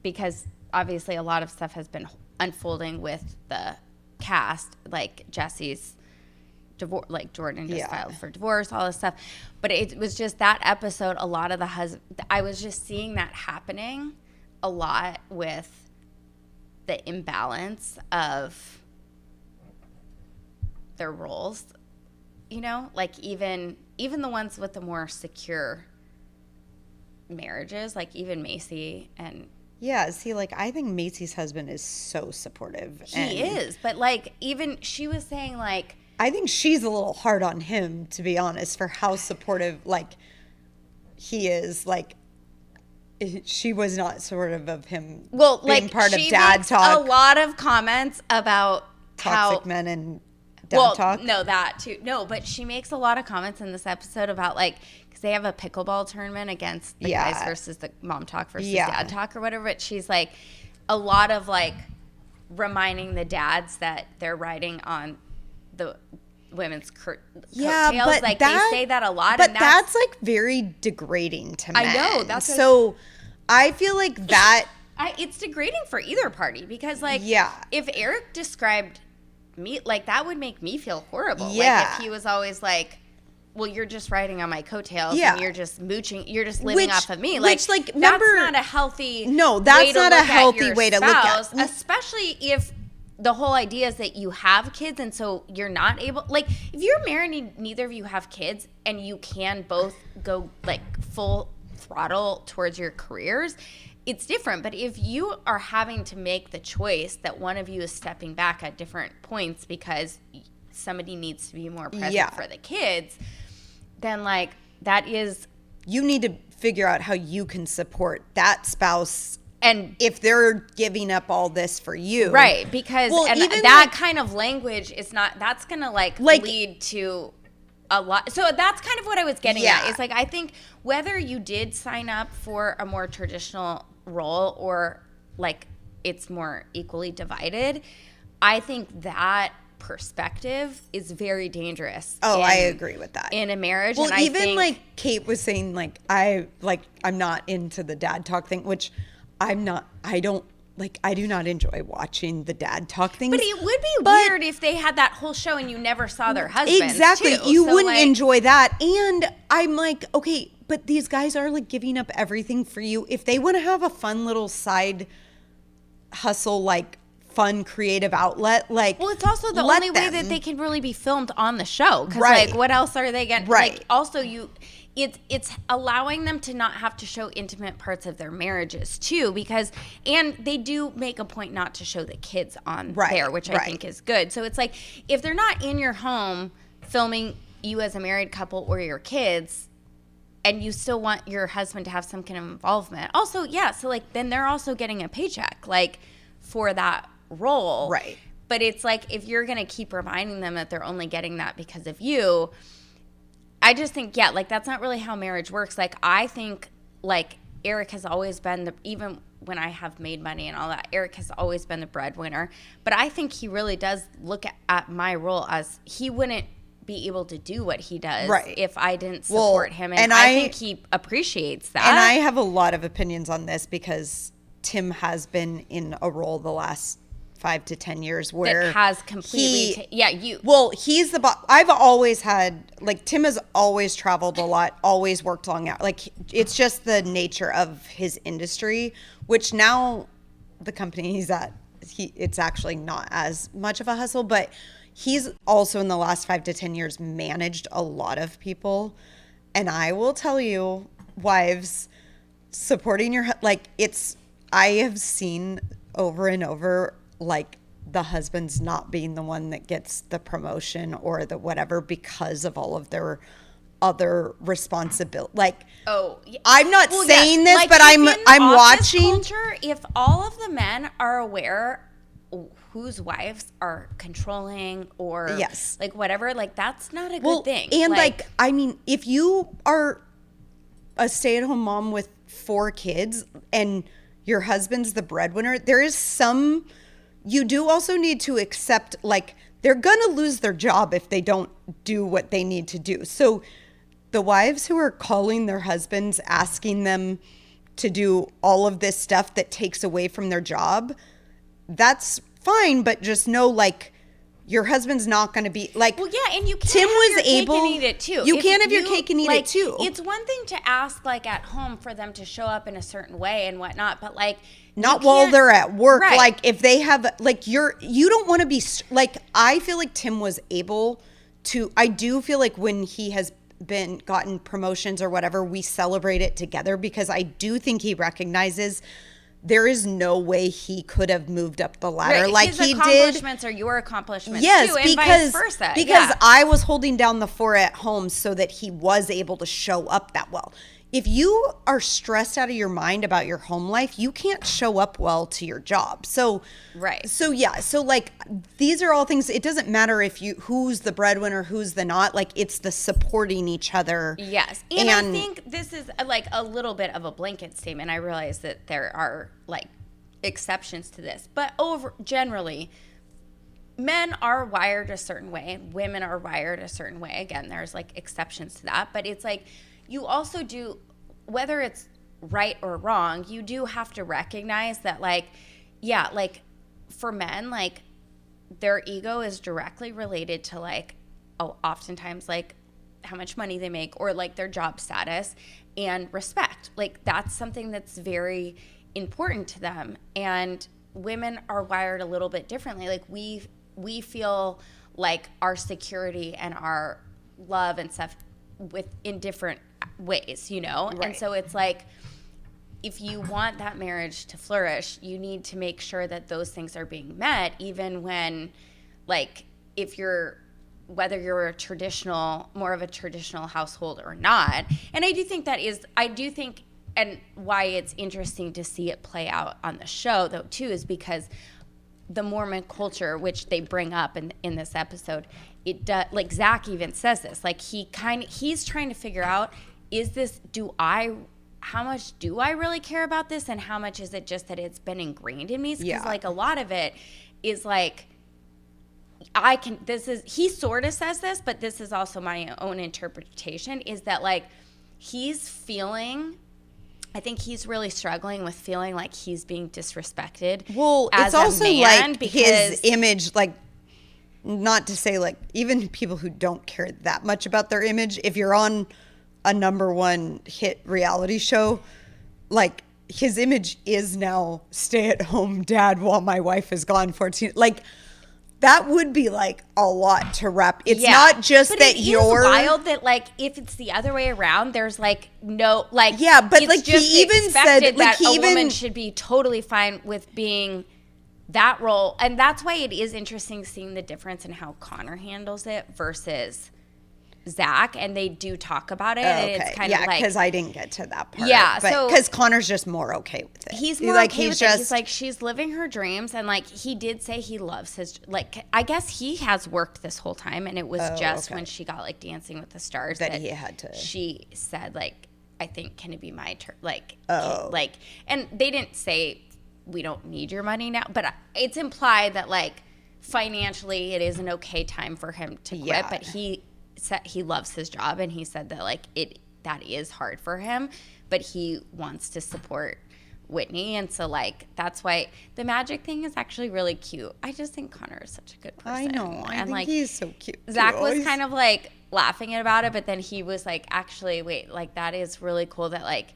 B: because obviously a lot of stuff has been unfolding with the cast, like Jesse's divorce, like Jordan just filed for divorce, all this stuff. But it was just that episode, a lot of I was just seeing that happening a lot with the imbalance of their roles, you know, like even the ones with the more secure marriages, like even Macy and
A: like I think Macy's husband is so supportive.
B: He is, but like even she was saying, like,
A: I think she's a little hard on him, to be honest, for how supportive, like, he is. Like, she was not supportive of him being part of dad talk.
B: A lot of comments about
A: toxic men and dad talk.
B: No, that too. No, but she makes a lot of comments in this episode about, like, because they have a pickleball tournament against the guys versus the mom talk versus dad talk or whatever. But she's like, a lot of, like, reminding the dads that they're riding on the women's coattails.
A: But
B: like, they say that a lot.
A: But that's like very degrading to men.
B: I know. That's
A: so I feel like that.
B: It's degrading for either party, because, like, if Eric described me, like, that would make me feel horrible.
A: Yeah.
B: Like, if he was always like, well, you're just riding on my coattails and you're just mooching, you're just living off of me. Like, that's not a healthy way to look at. Especially if the whole idea is that you have kids, and so you're not able, like, if you're married and neither of you have kids and you can both go, like, full throttle towards your careers, it's different. But if you are having to make the choice that one of you is stepping back at different points because somebody needs to be more present for the kids, then, like, that is,
A: you need to figure out how you can support that spouse.
B: and
A: If they're giving up all this for you.
B: right, because and
A: even
B: that kind of language is not, that's going to like lead to a lot. So that's kind of what I was getting at. It's like, I think whether you did sign up for a more traditional role or like it's more equally divided, I think that perspective is very dangerous.
A: I agree with that.
B: In a marriage.
A: Well,
B: and
A: even
B: I think,
A: like Kate was saying, like, I'm not into the dad talk thing, which I do not enjoy watching the dad talk things.
B: but it would be weird if they had that whole show and you never saw their husbands.
A: Exactly.
B: Too.
A: You
B: So,
A: wouldn't
B: like,
A: enjoy that. And I'm like, okay, but these guys are like giving up everything for you. If they want to have a fun little side hustle, like fun creative outlet, like,
B: well, it's also the only way that they can really be filmed on the show. Because like, what else are they getting?
A: Right.
B: Like, also it's allowing them to not have to show intimate parts of their marriages too, because, and they do make a point not to show the kids on there, which I think is good. So it's like, if they're not in your home filming you as a married couple or your kids, and you still want your husband to have some kind of involvement, also, so like, then they're also getting a paycheck, like, for that role.
A: Right.
B: But it's like, if you're going to keep reminding them that they're only getting that because of you, I just think, like, that's not really how marriage works. Like, I think, like, Eric has always been even when I have made money and all that, Eric has always been the breadwinner. But I think he really does look at my role as, he wouldn't be able to do what he does if I didn't support him. And I think he appreciates that.
A: And I have a lot of opinions on this because Tim has been in a role the last 5 to 10 years where
B: it has completely
A: he's the boss. I've always had, like, Tim has always traveled a lot, always worked long hours. Like, it's just the nature of his industry, which now the company he's at, it's actually not as much of a hustle, but he's also in the last 5 to 10 years managed a lot of people. And I will tell you, wives, supporting your, like, I have seen over and over, like, the husband's not being the one that gets the promotion or the whatever because of all of their other responsibility. Like, I'm not saying this, like, but I'm watching.
B: Culture, if all of the men are aware whose wives are controlling or like whatever, like, that's not a good thing.
A: And like, I mean, if you are a stay-at-home mom with 4 kids and your husband's the breadwinner, you do also need to accept, like, they're going to lose their job if they don't do what they need to do. So the wives who are calling their husbands, asking them to do all of this stuff that takes away from their job, that's fine, but just know, like, your husband's not going to be like.
B: Well, yeah, and you can't
A: Tim
B: have
A: was
B: your cake
A: able,
B: and eat it too.
A: You can't have your cake and eat it too.
B: It's one thing to ask, like, at home for them to show up in a certain way and whatnot, but like,
A: not while they're at work. Right. Like, if they have, like, you don't want to be, like, I feel like Tim was able to, I do feel like when he has gotten promotions or whatever, we celebrate it together, because I do think he recognizes there is no way he could have moved up the ladder.
B: Right.
A: Like,
B: his
A: he did.
B: accomplishments are your accomplishments too, and vice versa.
A: Because I was holding down the fort at home so that he was able to show up that well. If you are stressed out of your mind about your home life, you can't show up well to your job. So, so like, these are all things. It doesn't matter who's the breadwinner, who's the not. Like, it's the supporting each other.
B: Yes, and I think this is like a little bit of a blanket statement. I realize that there are, like, exceptions to this, but generally, men are wired a certain way, women are wired a certain way. Again, there's, like, exceptions to that, but it's like, you also do, whether it's right or wrong, you do have to recognize that, like, like, for men, like, their ego is directly related to, like, oftentimes, like, how much money they make or, like, their job status and respect. Like, that's something that's very important to them. And women are wired a little bit differently. Like, we feel like our security and our love and stuff in different ways, you know? Right. And so it's like, if you want that marriage to flourish, you need to make sure that those things are being met, even when, like, if you're whether you're more of a traditional household or not. And I do think and why it's interesting to see it play out on the show though too is because the Mormon culture, which they bring up in this episode, it does, like Zach even says this, like he's trying to figure out, how much do I really care about this, and how much is it just that it's been ingrained in me? Because like a lot of it is like, he sort of says this, but this is also my own interpretation, is that like I think he's really struggling with feeling like he's being disrespected.
A: Well,
B: as
A: it's also
B: a man
A: like
B: because
A: his image, like, not to say like even people who don't care that much about their image, if you're on a #1 hit reality show, like his image is now stay-at-home dad while my wife is gone 14. Like that would be like a lot to wrap. It's not just
B: but
A: that
B: you're wild that like if it's the other way around, there's like no like
A: but
B: it's
A: like
B: just
A: he even said like
B: that a woman should be totally fine with being that role, and that's why it is interesting seeing the difference in how Connor handles it versus Zach, and they do talk about it. And it's kind of like,
A: because I didn't get to that part.
B: Yeah,
A: but because Connor's just more okay with it.
B: He's more okay with it. He's like, she's living her dreams, and like he did say he loves his, like I guess he has worked this whole time, and it was when she got like Dancing with the Stars that he had to. She said like, I think, can it be my turn? Like, and they didn't say we don't need your money now, but it's implied that like financially it is an okay time for him to quit, but he said he loves his job, and he said that like that is hard for him, but he wants to support Whitney, and so like that's why the magic thing is actually really cute. I just think Connor is such a good person.
A: I know, I think like, he's so cute.
B: Zach was kind of like laughing about it, but then he was like, actually, wait, like that is really cool that like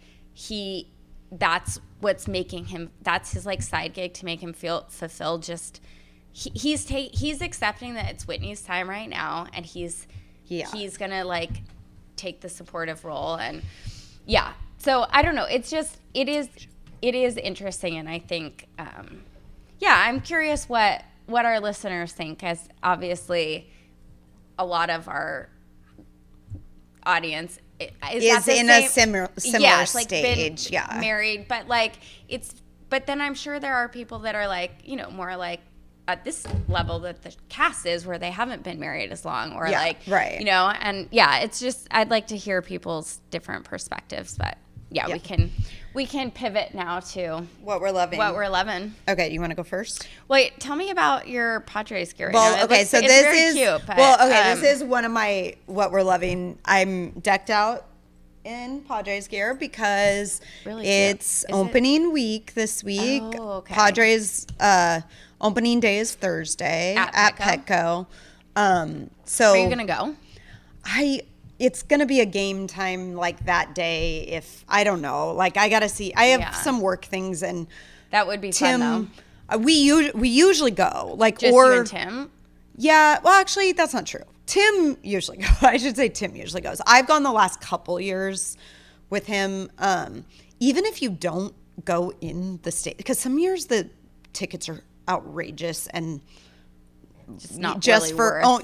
B: that's what's making him, that's his like side gig to make him feel fulfilled. Just he's accepting that it's Whitney's time right now, and he's gonna like take the supportive role, and so I don't know, it's just it is interesting, and I think I'm curious what our listeners think, as obviously a lot of our audience is in a similar stage, married, but like but then I'm sure there are people that are like, you know, more like at this level that the cast is, where they haven't been married as long, or you know, and it's just, I'd like to hear people's different perspectives, but we can pivot now to
A: what we're loving. Okay, you want to go first?
B: Wait, tell me about your Padres gear.
A: Well, this is cute, but, this is one of my what we're loving. I'm decked out in Padres gear because it's opening week this week.
B: Oh, okay.
A: Padres opening day is Thursday at Petco. So
B: are you gonna go?
A: It's gonna be a game time like that day. If I don't know, like I gotta see. I have some work things, and
B: that would be fun though.
A: We usually go like
B: just you and Tim.
A: Yeah, well, actually, that's not true. Tim usually goes. I should say Tim usually goes. I've gone the last couple years with him. Even if you don't go in the state, because some years the tickets are outrageous and
B: not just really worth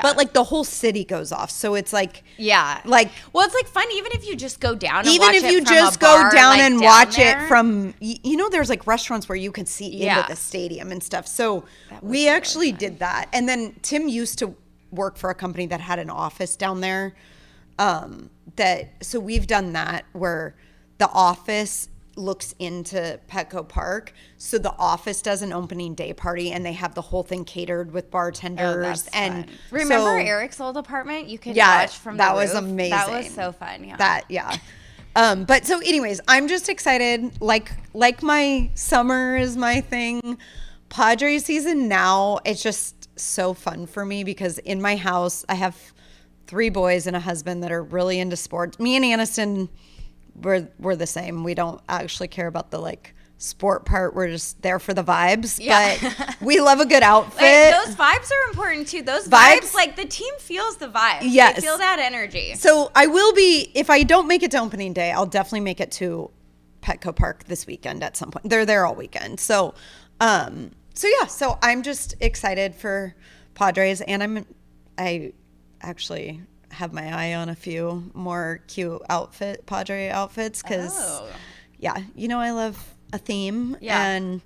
A: but like the whole city goes off, so it's like
B: like, well, it's like fun even if you just go down and
A: even
B: watch
A: if
B: it
A: you
B: from
A: just
B: a bar,
A: go down
B: like,
A: and
B: down
A: watch
B: there.
A: it from, you know, there's like restaurants where you can see into the stadium and stuff, so we actually did that. And then Tim used to work for a company that had an office down there, so we've done that where the office looks into Petco Park, so the office does an opening day party, and they have the whole thing catered with bartenders. And
B: fun. Remember Eric's old apartment? You could watch from the
A: that
B: roof.
A: Was amazing.
B: That was so fun.
A: But so anyways, I'm just excited. Like my summer is my thing. Padres season now, it's just so fun for me because in my house I have 3 boys and a husband that are really into sports. Me and Aniston, we're the same. We don't actually care about the like sport part. We're just there for the vibes. But we love a good outfit.
B: Like, those vibes are important too. Those vibes, like the team feels the vibe.
A: Yes.
B: They feel that energy.
A: So I will be, if I don't make it to opening day, I'll definitely make it to Petco Park this weekend at some point. They're there all weekend. So I'm just excited for Padres, and I actually have my eye on a few more cute Padre outfits because, yeah, I love a theme.
B: Yeah.
A: And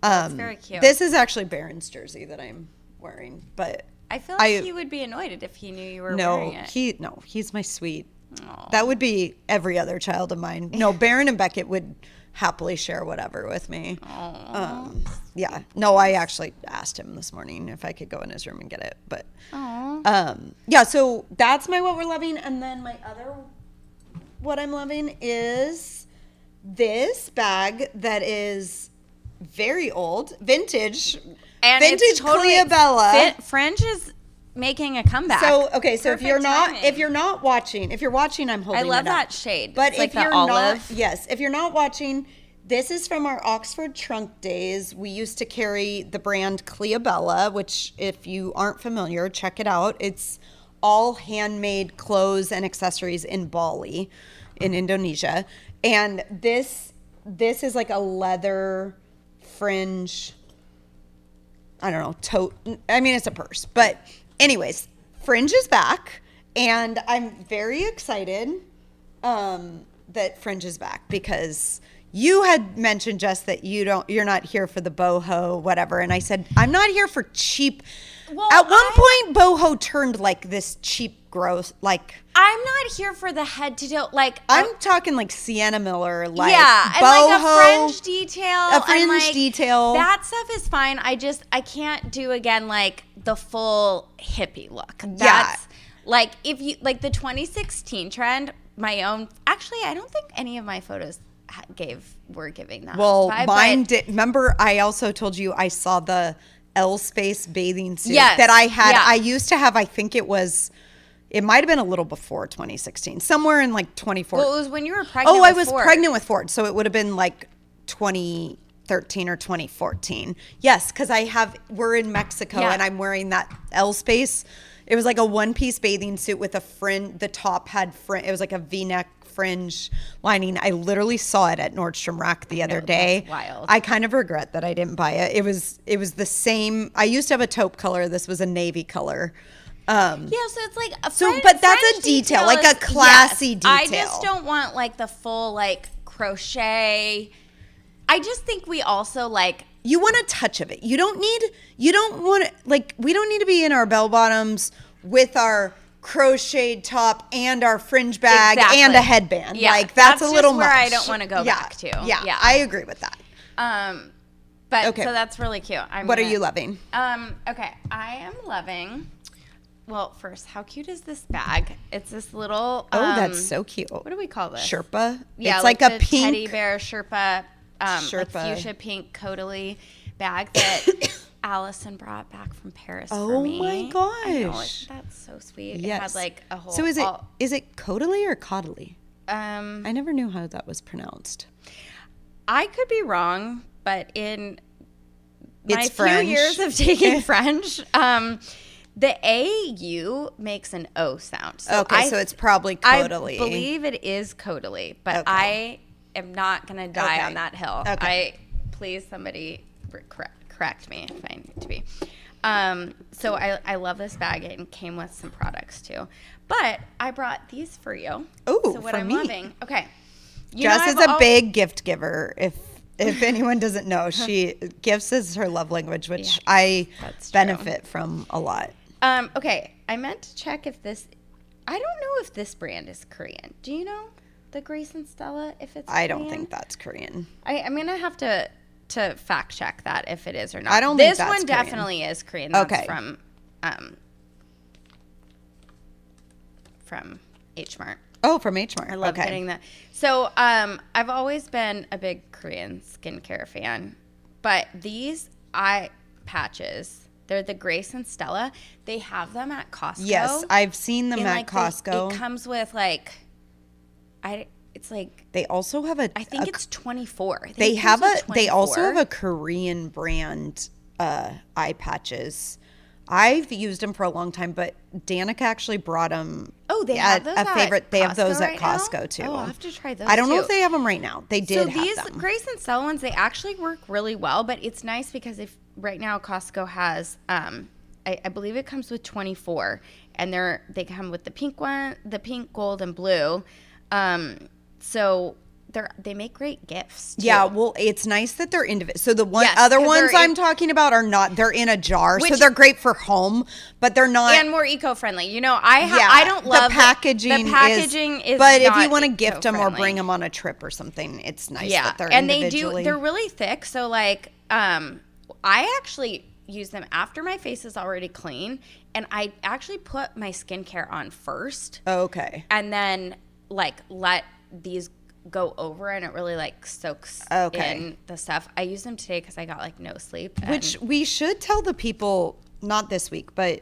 B: That's very cute.
A: this is actually Barron's jersey that I'm wearing, but
B: I feel like he would be annoyed if he knew you were wearing it.
A: He's my sweet.
B: Aww.
A: That would be every other child of mine. No, Barron and Beckett would happily share whatever with me. Yeah. No, I actually asked him this morning if I could go in his room and get it. But yeah, so that's my what we're loving. And then my other what I'm loving is this bag that is very old, vintage.
B: And
A: vintage
B: it's totally
A: Cleabella.
B: Fringe is making a comeback.
A: So okay, so
B: Perfect
A: if you're
B: timing.
A: not watching, I'm holding
B: I love
A: it up.
B: that shade.
A: But
B: It's like
A: if
B: the
A: you're
B: olive.
A: if you're not watching, this is from our Oxford trunk days. We used to carry the brand Cleabella, which if you aren't familiar, check it out. It's all handmade clothes and accessories in Bali, in Indonesia. And this is like a leather fringe, I don't know, tote. I mean, it's a purse. But anyways, Fringe is back. And I'm very excited that Fringe is back because you had mentioned, Jess, that you're not here for the boho, whatever. And I said, I'm not here for cheap.
B: Well,
A: at one point, boho turned like this cheap, gross, like.
B: I'm not here for the head to toe. Like
A: I'm talking like Sienna Miller, like
B: yeah, and
A: boho,
B: like a fringe detail.
A: A fringe
B: and like,
A: detail.
B: That stuff is fine. I can't do again like the full hippie look. That's like if you like the 2016 trend. My own. Actually, I don't think any of my photos were giving that.
A: Well,
B: vibe,
A: mine
B: but,
A: did. Remember, I also told you I saw the L Space bathing suit
B: Yes,
A: that I had.
B: yeah.
A: I used to have. I think it might have been a little before 2016, somewhere in like 2014.
B: Well, it was when you were pregnant.
A: Oh, I was
B: Ford.
A: pregnant with Ford, so it would have been like 2013 or 2014. Yes, because we're in Mexico and I'm wearing that L Space. It was like a one-piece bathing suit with a fringe. The top had fringe. It was like a V-neck fringe lining. I literally saw it at Nordstrom Rack the other day.
B: That's wild.
A: I kind of regret that I didn't buy it. It was the same. I used to have a taupe color. This was a navy color.
B: Yeah, so it's like a
A: but that's a detail, like a classy detail.
B: I just don't want like the full like crochet. I just think we also like
A: you want a touch of it. We don't need to be in our bell bottoms with our crocheted top and our fringe bag and a headband.
B: Yeah,
A: like that's a little
B: just where
A: much.
B: I don't want to go back to.
A: Yeah, I agree with that.
B: But
A: okay.
B: So that's really cute.
A: What are you loving?
B: Okay, I am loving. Well, first, how cute is this bag? It's this little.
A: That's so cute.
B: What do we call this?
A: Sherpa.
B: Yeah,
A: it's like a
B: the
A: pink
B: teddy bear Sherpa, like fuchsia pink Codally bag that Allison brought back from Paris for me.
A: Oh my gosh,
B: I know, that's so sweet.
A: Yes.
B: It had like a whole.
A: So is it Codally or Codally?
B: I
A: never knew how that was pronounced.
B: I could be wrong, but in my
A: It's
B: few
A: French.
B: years of taking French, the AU makes an O sound. So
A: so it's probably Codally.
B: I believe it is Codally, but
A: Okay.
B: I am not going to die on that hill.
A: Okay.
B: Please somebody correct me if I need to be. So I love this bag. It came with some products too. But I brought these for you.
A: Ooh,
B: so what
A: for
B: I'm
A: me.
B: loving. Okay.
A: Jess is a big gift giver. If anyone doesn't know, gifts is her love language, which I benefit from a lot.
B: Okay, I meant to check if this. I don't know if this brand is Korean. Do you know the Grace and Stella? If it's
A: I
B: Korean?
A: don't think that's Korean.
B: I'm gonna have to fact check that if it is or not.
A: I don't think
B: this
A: that's
B: one
A: Korean.
B: definitely is Korean. That's
A: Okay.
B: From H Mart.
A: Oh, from H Mart.
B: I love getting that. So I've always been a big Korean skincare fan, but these eye patches. They're the Grace and Stella. They have them at Costco.
A: Yes, I've seen them at Costco.
B: It comes with like, it's like.
A: They also have I
B: think it's 24.
A: They also have a Korean brand eye patches. I've used them for a long time, but Danica actually brought them.
B: Oh, they have those
A: They have those at
B: right
A: Costco
B: now?
A: too.
B: Oh, I'll have to try those.
A: I don't know
B: too.
A: if they have them right now. They did.
B: So
A: have
B: these
A: them.
B: Grace and Stella ones, they actually work really well, but it's nice because if right now Costco has I believe it comes with 24, and they come with the pink one, the pink, gold, and blue. So they make great gifts too.
A: Yeah, well, it's nice that they're individual. So the other ones I'm talking about are not. They're in a jar, so they're great for home, but they're not.
B: And more eco-friendly. You know, I don't love
A: the packaging.
B: The packaging is
A: but if
B: not
A: you want to gift them or
B: eco-friendly.
A: bring them on a trip or something, it's nice that they're
B: and
A: individually.
B: they're really thick. So like, I actually use them after my face is already clean, and I actually put my skincare on first.
A: Okay.
B: And then like let these go over, and it really like soaks in the stuff. I used them today because I got like no sleep.
A: Which we should tell the people, not this week, but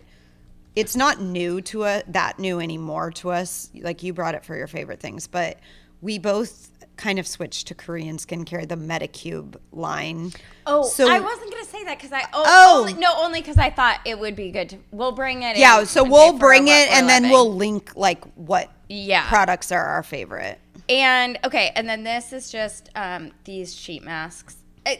A: it's not new to that new anymore to us. Like you brought it for your favorite things, but we both kind of switched to Korean skincare, the Medicube line.
B: Oh,
A: so
B: I wasn't gonna say that because only because I thought it would be good. We'll bring it.
A: Yeah,
B: in
A: so we'll bring it, and then
B: living.
A: we'll link like what products are our favorite.
B: And and then this is just these sheet masks.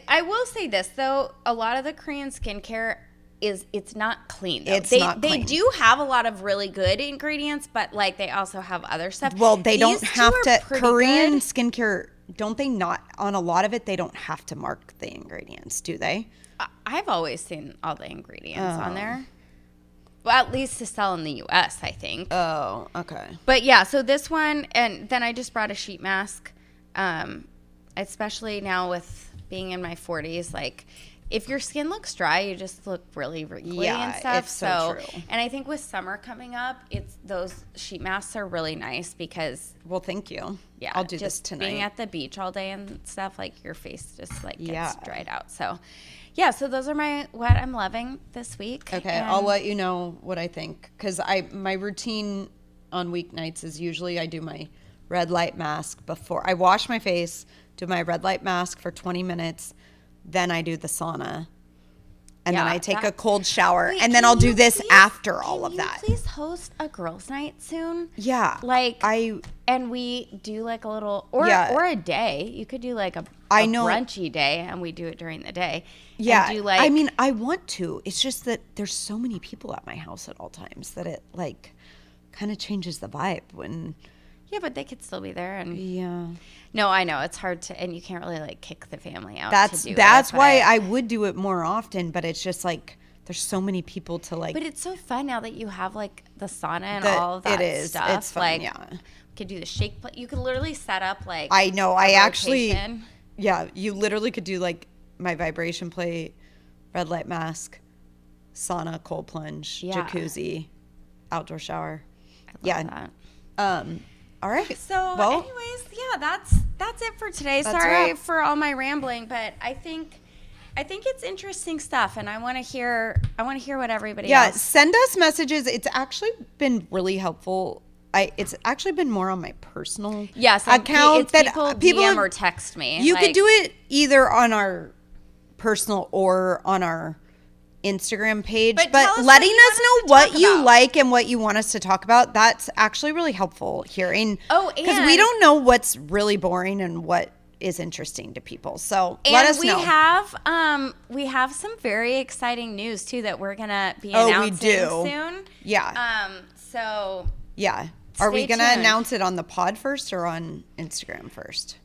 B: I will say this though, a lot of the Korean skincare it's not clean though. They do have a lot of really good ingredients, but like they also have other stuff.
A: Well, they don't have to. Korean
B: good.
A: skincare, don't they not? On a lot of it, they don't have to mark the ingredients, do they?
B: I've always seen all the ingredients on there. Well, at least to sell in the U.S., I think.
A: Oh, okay.
B: But yeah, so this one, and then I just brought a sheet mask, especially now with being in my 40s. Like, if your skin looks dry, you just look really wrinkly and stuff.
A: It's so true.
B: And I think with summer coming up, those sheet masks are really nice because.
A: Well, thank you.
B: Yeah,
A: I'll do this tonight.
B: Being at the beach all day and stuff, like your face just like gets dried out. So. Yeah, so those are what I'm loving this week.
A: Okay, I'll let you know what I think, because my routine on weeknights is usually I do my red light mask before I wash my face, do my red light mask for 20 minutes, then I do the sauna, and then I take a cold shower, and then I'll do this after all of that.
B: Can you please host a girls' night soon?
A: Yeah,
B: and we do like a little or a day. You could do like a brunchy day, and we do it during the day.
A: Yeah,
B: do
A: I mean, I want to. It's just that there's so many people at my house at all times that it like kind of changes the vibe when.
B: Yeah, but they could still be there, and
A: yeah.
B: No, I know it's hard to, and you can't really like kick the family out.
A: That's why I would do it more often, but it's just like there's so many people to like.
B: But it's so fun now that you have like the sauna and all of that stuff.
A: It's fun,
B: like,
A: yeah.
B: You could do the shake plate. You could literally set up like.
A: I know. I actually. Yeah, you literally could do like my vibration plate, red light mask, sauna, cold plunge, jacuzzi, outdoor shower.
B: I love that.
A: All right.
B: So, anyways, yeah, that's it for today. Sorry for all my rambling, but I think it's interesting stuff, and I want to hear what everybody else.
A: Yeah, send us messages. It's actually been really helpful. It's actually been more on my personal account that people
B: DM or text me.
A: You could do it either on our personal or on our Instagram page, but letting us know what you like and what you want us to talk about, that's actually really helpful hearing. Because we don't know what's really boring and what is interesting to people. So let us know.
B: We have some very exciting news too that we're gonna be announcing soon.
A: Yeah.
B: So
A: yeah. Are we gonna announce it on the pod first or on Instagram first?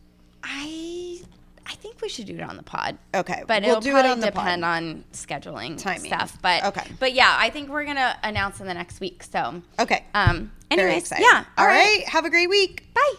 B: I think we should do it on the pod.
A: Okay,
B: but it'll probably depend on scheduling stuff. But yeah, I think we're gonna announce in the next week. So
A: okay.
B: Anyways,
A: yeah. All right. Have a great week.
B: Bye.